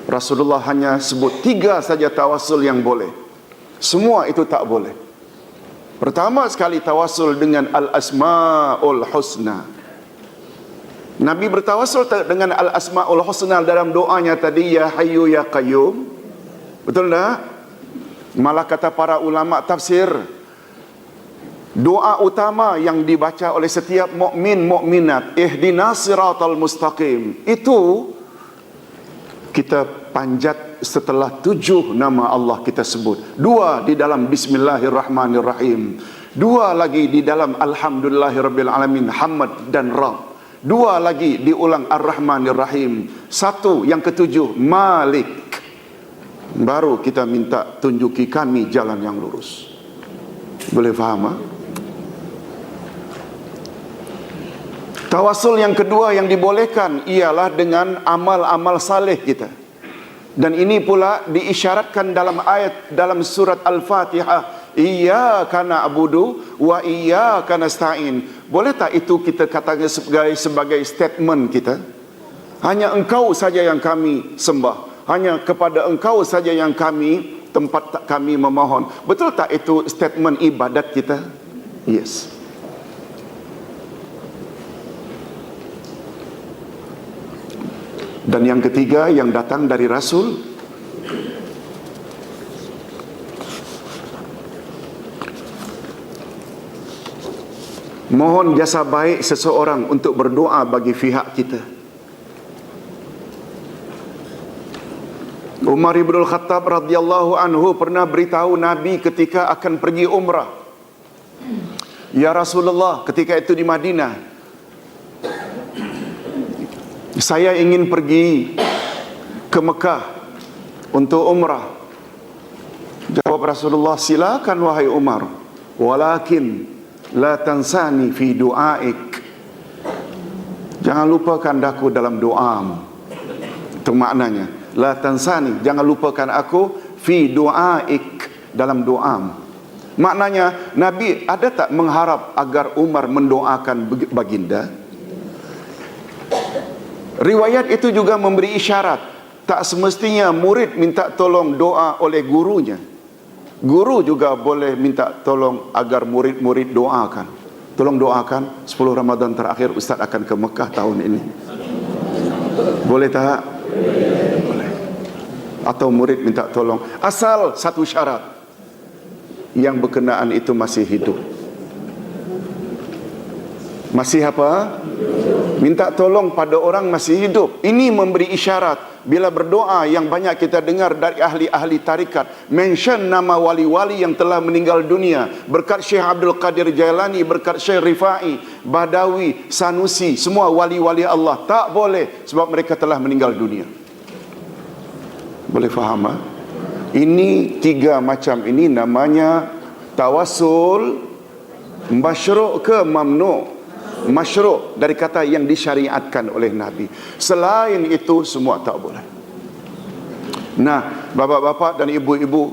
Rasulullah hanya sebut 3 saja tawassul yang boleh. Semua itu tak boleh. Pertama sekali tawassul dengan Al-Asma'ul Husna. Nabi bertawassul dengan Al-Asma'ul Husna dalam doanya tadi, Ya Hayyu Ya Qayyum. Betul tak? Malah kata para ulama tafsir, doa utama yang dibaca oleh setiap mukmin mukminat, ihdinas siratal mustaqim, itu kita panjat setelah 7 nama Allah kita sebut. 2 di dalam Bismillahirrahmanirrahim, 2 lagi di dalam Alhamdulillahirabbil alamin, Hamd dan Rabb, 2 lagi diulang Ar-Rahmanir-Rahim, 1 yang ke-7 Malik. Baru kita minta tunjuki kami jalan yang lurus. Boleh faham? Ha? Tawassul yang kedua yang dibolehkan ialah dengan amal-amal saleh kita. Dan ini pula diisyaratkan dalam ayat dalam surat Al-Fatihah, Iyyaka na'budu wa iyyaka nasta'in. Boleh tak itu kita katakan sebagai statement kita? Hanya Engkau saja yang kami sembah, hanya kepada Engkau saja yang kami tempat kami memohon. Betul tak itu statement ibadat kita? Yes. Dan yang ketiga yang datang dari Rasul, mohon jasa baik seseorang untuk berdoa bagi pihak kita. Umar ibn Khattab radhiyallahu anhu pernah beritahu Nabi ketika akan pergi umrah, Ya Rasulullah, ketika itu di Madinah, saya ingin pergi ke Mekah untuk umrah. Jawab Rasulullah, silakan wahai Umar, walakin la tansani fi du'aik. Jangan lupakan aku dalam doamu. Itu maknanya, la tansani, jangan lupakan aku fi du'aik, dalam doamu. Maknanya, Nabi ada tak mengharap agar Umar mendoakan baginda? Riwayat itu juga memberi isyarat, tak semestinya murid minta tolong doa oleh gurunya. Guru juga boleh minta tolong agar murid-murid doakan. Tolong doakan 10 Ramadan terakhir Ustaz akan ke Mekah tahun ini. Boleh tak? Boleh. Atau murid minta tolong, asal satu syarat, yang berkenaan itu masih hidup. Masih apa? Minta tolong pada orang masih hidup. Ini memberi isyarat. Bila berdoa yang banyak kita dengar dari ahli-ahli tarikat, mention nama wali-wali yang telah meninggal dunia, berkat Syekh Abdul Qadir Jailani, berkat Syekh Rifai, Badawi, Sanusi, semua wali-wali Allah. Tak boleh, sebab mereka telah meninggal dunia. Boleh faham? Ha? Ini 3 macam ini namanya tawassul masyru' ke mamnu'? Masyru', dari kata yang disyariatkan oleh Nabi. Selain itu semua tak boleh. Nah, bapak-bapak dan ibu-ibu,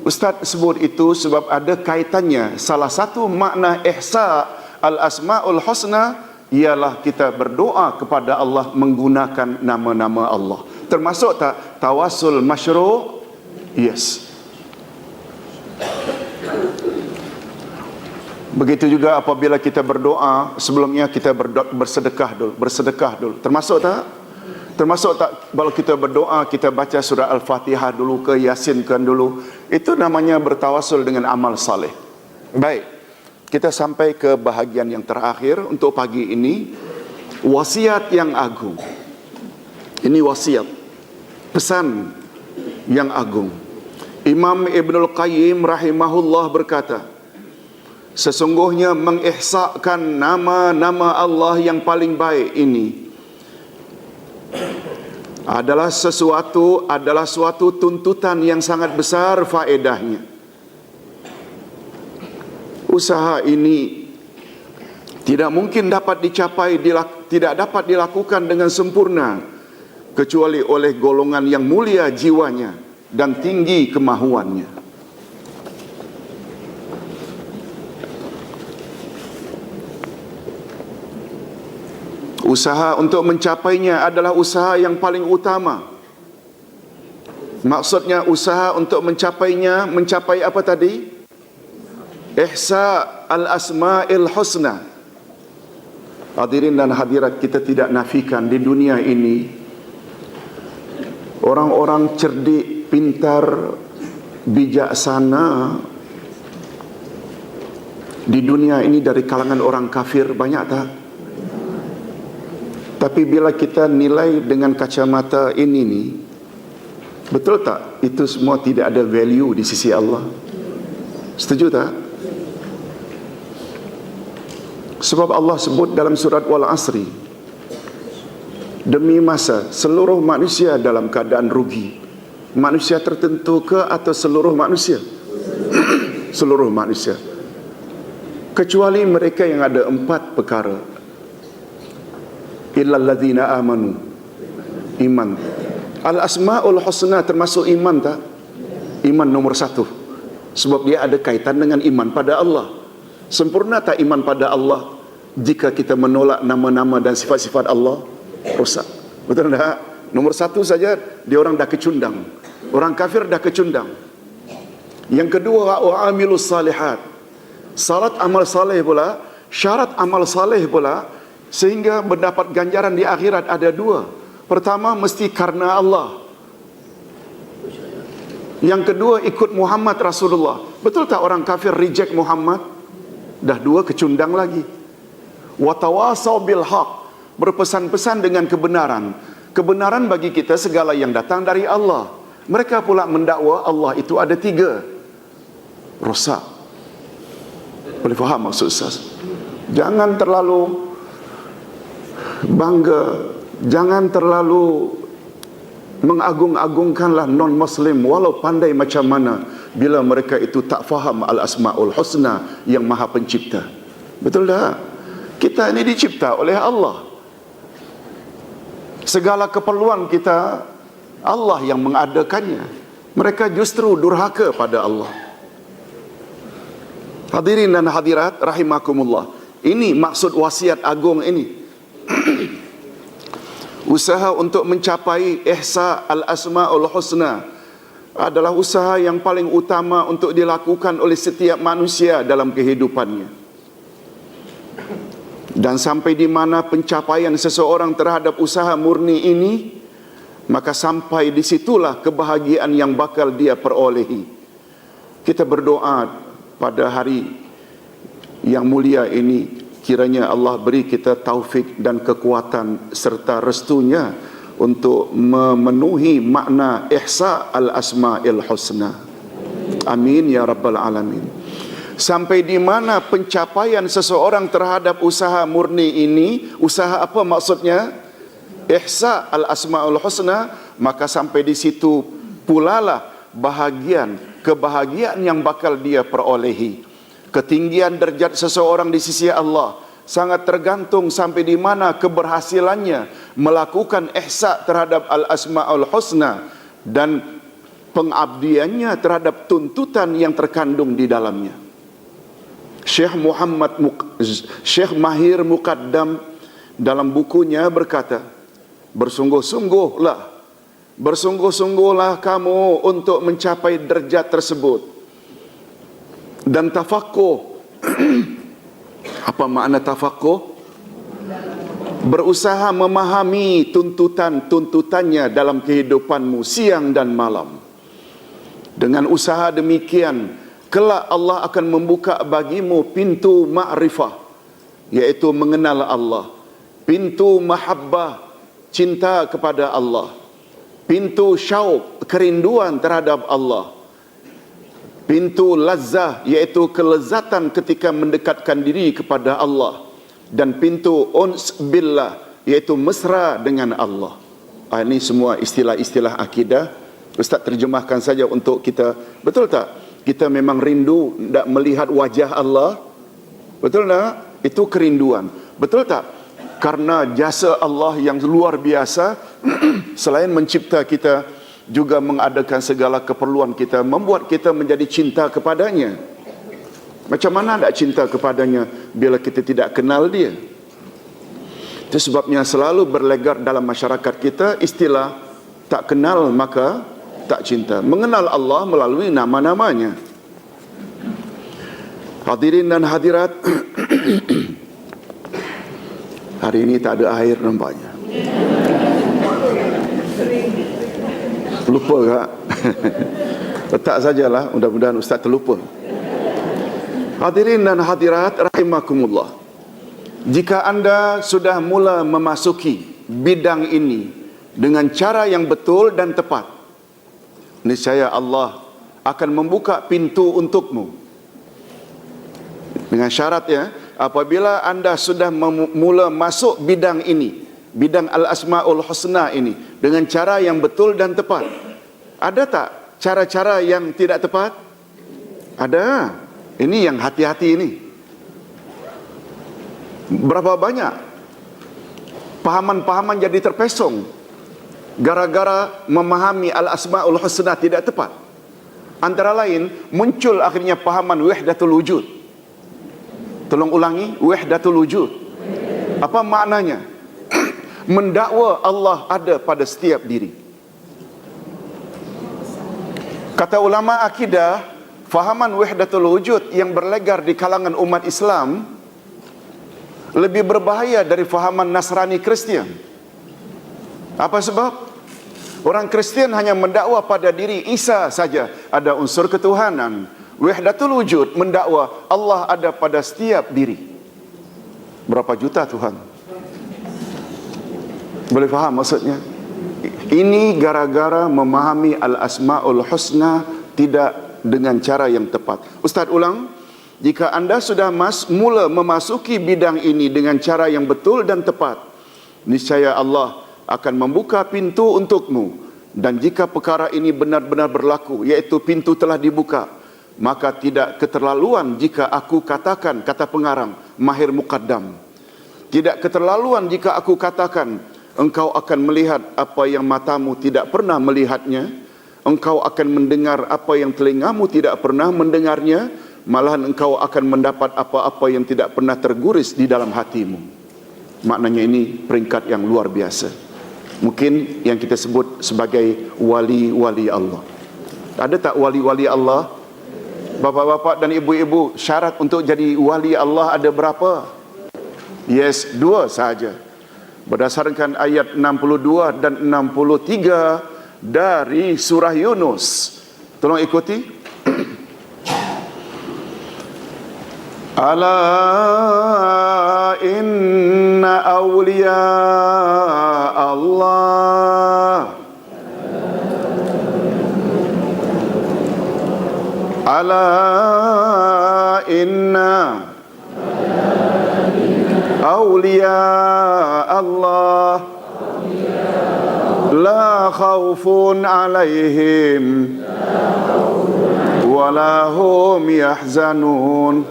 Ustaz sebut itu sebab ada kaitannya. Salah satu makna ihsa al-asma'ul husna ialah kita berdoa kepada Allah menggunakan nama-nama Allah. Termasuk tak tawassul masyru'? Yes. Begitu juga apabila kita berdoa, sebelumnya kita bersedekah dulu. Termasuk tak? Termasuk tak kalau kita berdoa, kita baca surah Al-Fatihah dulu ke Yasin kan dulu. Itu namanya bertawassul dengan amal saleh. Baik. Kita sampai ke bahagian yang terakhir untuk pagi ini, wasiat yang agung. Ini wasiat, pesan yang agung. Imam Ibnul Qayyim rahimahullah berkata, sesungguhnya mengihsakan nama-nama Allah yang paling baik ini adalah suatu tuntutan yang sangat besar faedahnya. Usaha ini tidak mungkin tidak dapat dilakukan dengan sempurna kecuali oleh golongan yang mulia jiwanya dan tinggi kemahuannya. Usaha untuk mencapainya adalah usaha yang paling utama. Maksudnya usaha untuk mencapainya, mencapai apa tadi? Ihsa al-asma'il husna. Hadirin dan hadirat, kita tidak nafikan di dunia ini orang-orang cerdik, pintar, bijaksana di dunia ini dari kalangan orang kafir banyak tak? Tapi bila kita nilai dengan kacamata ini nih, betul tak? Itu semua tidak ada value di sisi Allah. Setuju tak? Sebab Allah sebut dalam surat Wal Asri, demi masa seluruh manusia dalam keadaan rugi. Manusia tertentu ke atau seluruh manusia? Seluruh manusia. Kecuali mereka yang ada 4 perkara. Illal ladzina amanu. Iman. Al-asma'ul husna termasuk iman tak? Iman nomor 1. Sebab dia ada kaitan dengan iman pada Allah. Sempurna tak iman pada Allah jika kita menolak nama-nama dan sifat-sifat Allah? Rosak. Betul tak? Nomor 1 saja dia orang dah kecundang. Orang kafir dah kecundang. Yang kedua, wa'amilus salihat. Syarat amal saleh pula, sehingga mendapat ganjaran di akhirat ada 2. Pertama, mesti karena Allah. Yang kedua, ikut Muhammad Rasulullah. Betul tak orang kafir reject Muhammad? Dah 2 kecundang lagi. Watawasau bil haq, berpesan-pesan dengan kebenaran. Kebenaran bagi kita segala yang datang dari Allah. Mereka pula mendakwa Allah itu ada 3. Rosak. Boleh faham maksud Ustaz? Jangan terlalu bangga, jangan terlalu mengagung-agungkanlah non-Muslim walau pandai macam mana bila mereka itu tak faham al-asma'ul husna yang maha pencipta. Betul tak? Kita ini dicipta oleh Allah. Segala keperluan kita Allah yang mengadakannya. Mereka justru durhaka pada Allah. Hadirin dan hadirat rahimakumullah. Ini maksud wasiat agung ini. Usaha untuk mencapai ihsa al-asma'ul husna adalah usaha yang paling utama untuk dilakukan oleh setiap manusia dalam kehidupannya. Dan sampai di mana pencapaian seseorang terhadap usaha murni ini, maka sampai di situlah kebahagiaan yang bakal dia perolehi. Kita berdoa pada hari yang mulia ini, kiranya Allah beri kita taufik dan kekuatan serta restunya untuk memenuhi makna ihsa al-asma'il husna. Amin ya rabbal alamin. Sampai di mana pencapaian seseorang terhadap usaha murni ini, usaha apa maksudnya? Ihsa al-asma'ul husna, maka sampai di situ pulalah kebahagiaan yang bakal dia perolehi. Ketinggian derajat seseorang di sisi Allah sangat tergantung sampai di mana keberhasilannya melakukan ihsa terhadap al-asma'ul husna dan pengabdiannya terhadap tuntutan yang terkandung di dalamnya. Syekh Mahir Muqaddam dalam bukunya berkata, bersungguh-sungguhlah kamu untuk mencapai derajat tersebut. Dan tafaqquh, apa makna tafaqquh? Berusaha memahami tuntutannya dalam kehidupanmu siang dan malam. Dengan usaha demikian, kelak Allah akan membuka bagimu pintu ma'rifah, iaitu mengenal Allah, pintu mahabbah, cinta kepada Allah, pintu syauq, kerinduan terhadap Allah, pintu lazzah, iaitu kelezatan ketika mendekatkan diri kepada Allah, dan pintu uns billah, iaitu mesra dengan Allah. Ini semua istilah-istilah akidah. Ustaz terjemahkan saja untuk kita. Betul tak? Kita memang rindu nak melihat wajah Allah. Betul tak? Itu kerinduan. Betul tak? Karena jasa Allah yang luar biasa, selain mencipta kita, juga mengadakan segala keperluan kita, membuat kita menjadi cinta kepadanya. Macam mana tak cinta kepadanya bila kita tidak kenal dia? Itu sebabnya selalu berlegar dalam masyarakat kita istilah tak kenal maka tak cinta. Mengenal Allah melalui nama-namanya. Hadirin dan hadirat, hari ini tak ada air nampaknya. Lupa tak? Letak sajalah, mudah-mudahan Ustaz terlupa. Hadirin dan hadirat rahimakumullah, jika anda sudah mula memasuki bidang ini dengan cara yang betul dan tepat, niscaya Allah akan membuka pintu untukmu. Dengan syarat ya, apabila anda sudah mula masuk bidang ini, bidang Al-Asma'ul Husna ini, dengan cara yang betul dan tepat. Ada tak cara-cara yang tidak tepat? Ada. Ini yang hati-hati ini. Berapa banyak pahaman-pahaman jadi terpesong gara-gara memahami Al-Asma'ul Husna tidak tepat. Antara lain, muncul akhirnya pahaman wahdatul wujud. Tolong ulangi, wahdatul wujud. Apa maknanya? Mendakwa Allah ada pada setiap diri. Kata ulama akidah, fahaman wahdatul wujud yang berlegar di kalangan umat Islam lebih berbahaya dari fahaman Nasrani Kristian. Apa sebab? Orang Kristian hanya mendakwa pada diri Isa saja ada unsur ketuhanan. Wahdatul wujud mendakwa Allah ada pada setiap diri. Berapa juta Tuhan? Boleh faham maksudnya? Ini gara-gara memahami Al-Asma'ul Husna tidak dengan cara yang tepat. Ustaz ulang, jika anda sudah mula memasuki bidang ini dengan cara yang betul dan tepat, niscaya Allah akan membuka pintu untukmu. Dan jika perkara ini benar-benar berlaku, iaitu pintu telah dibuka, maka tidak keterlaluan jika aku katakan, kata pengarang Mahir Muqaddam, tidak keterlaluan jika aku katakan, engkau akan melihat apa yang matamu tidak pernah melihatnya, engkau akan mendengar apa yang telingamu tidak pernah mendengarnya, malahan engkau akan mendapat apa-apa yang tidak pernah terguris di dalam hatimu. Maknanya ini peringkat yang luar biasa. Mungkin yang kita sebut sebagai wali-wali Allah. Ada tak wali-wali Allah? Bapak-bapak dan ibu-ibu, syarat untuk jadi wali Allah ada berapa? Yes, 2 sahaja. Berdasarkan ayat 62 dan 63 dari surah Yunus. Tolong ikuti. Ala inna awliya Allah, ala inna awliya Allah la khawfun alaihim wala hum yahzanun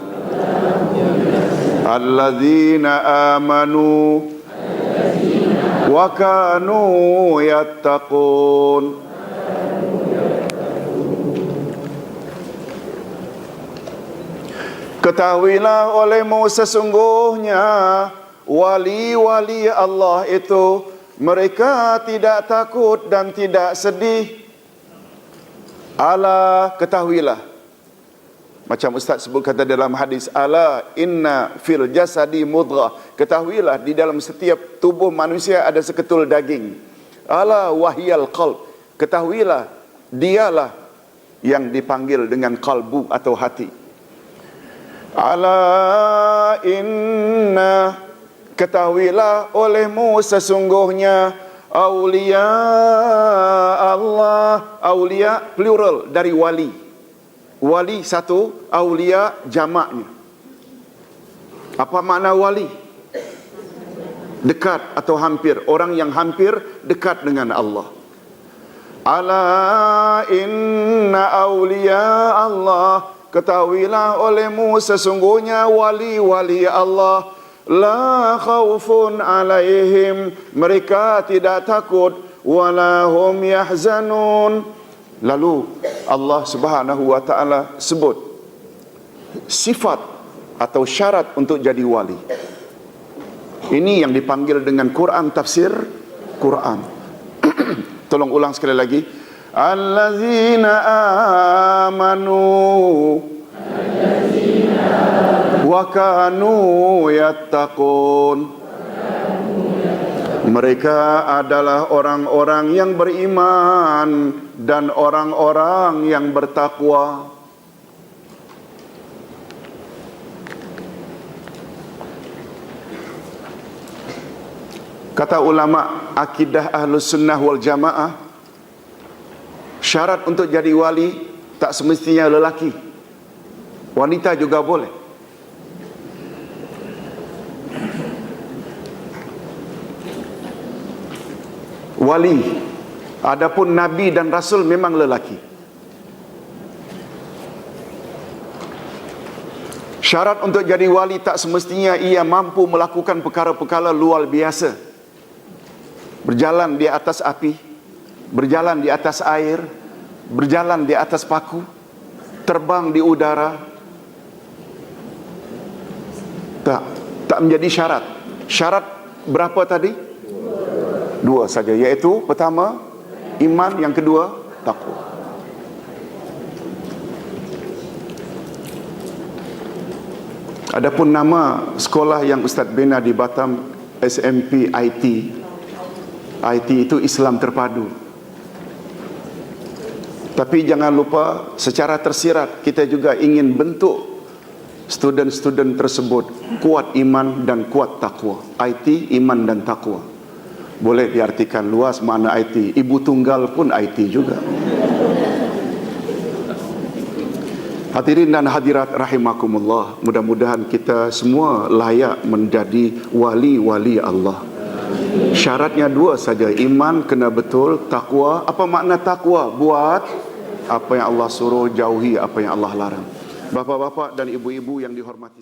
alladzina amanu wa kanu yattaqun. Ketahuilah olehmu sesungguhnya wali-wali Allah itu mereka tidak takut dan tidak sedih. Ala, ketahuilah. Macam Ustaz sebut kata dalam hadis, ala inna fil jasadi mudghah. Ketahuilah di dalam setiap tubuh manusia ada seketul daging. Ala wahyal qalb. Ketahuilah dialah yang dipanggil dengan kalbu atau hati. Ala inna, ketahuilah olehmu sesungguhnya aulia Allah. Aulia plural dari wali. Wali satu, aulia jamaknya. Apa makna wali? Dekat atau hampir. Orang yang hampir dekat dengan Allah. Ala inna aulia Allah, ketahuilah olehmu sesungguhnya wali-wali Allah, la khaufun alaihim, mereka tidak takut, wala hum yahzanun. Lalu Allah Subhanahu wa taala sebut sifat atau syarat untuk jadi wali. Ini yang dipanggil dengan Quran, tafsir Quran. Tolong ulang sekali lagi. Allazina amanu wa kanu yattaqun. Mereka adalah orang-orang yang beriman dan orang-orang yang bertakwa. Kata ulama akidah Ahlus Sunnah wal Jamaah, syarat untuk jadi wali tak semestinya lelaki, wanita juga boleh. Wali, adapun Nabi dan Rasul memang lelaki. Syarat untuk jadi wali tak semestinya ia mampu melakukan perkara-perkara luar biasa. Berjalan di atas api, berjalan di atas air, berjalan di atas paku, terbang di udara. Tak menjadi syarat. Syarat berapa tadi? Dua saja, iaitu pertama iman, yang kedua takwa. Adapun nama sekolah yang Ustaz bina di Batam, SMP IT. IT itu Islam terpadu. Tapi jangan lupa secara tersirat kita juga ingin bentuk student-student tersebut kuat iman dan kuat takwa. IT, iman dan takwa. Boleh diartikan luas makna IT. Ibu tunggal pun IT juga. Hadirin dan hadirat rahimakumullah, mudah-mudahan kita semua layak menjadi wali-wali Allah. Syaratnya dua saja, iman kena betul, takwa. Apa makna takwa? Buat apa yang Allah suruh, jauhi apa yang Allah larang. Bapak-bapak dan ibu-ibu yang dihormati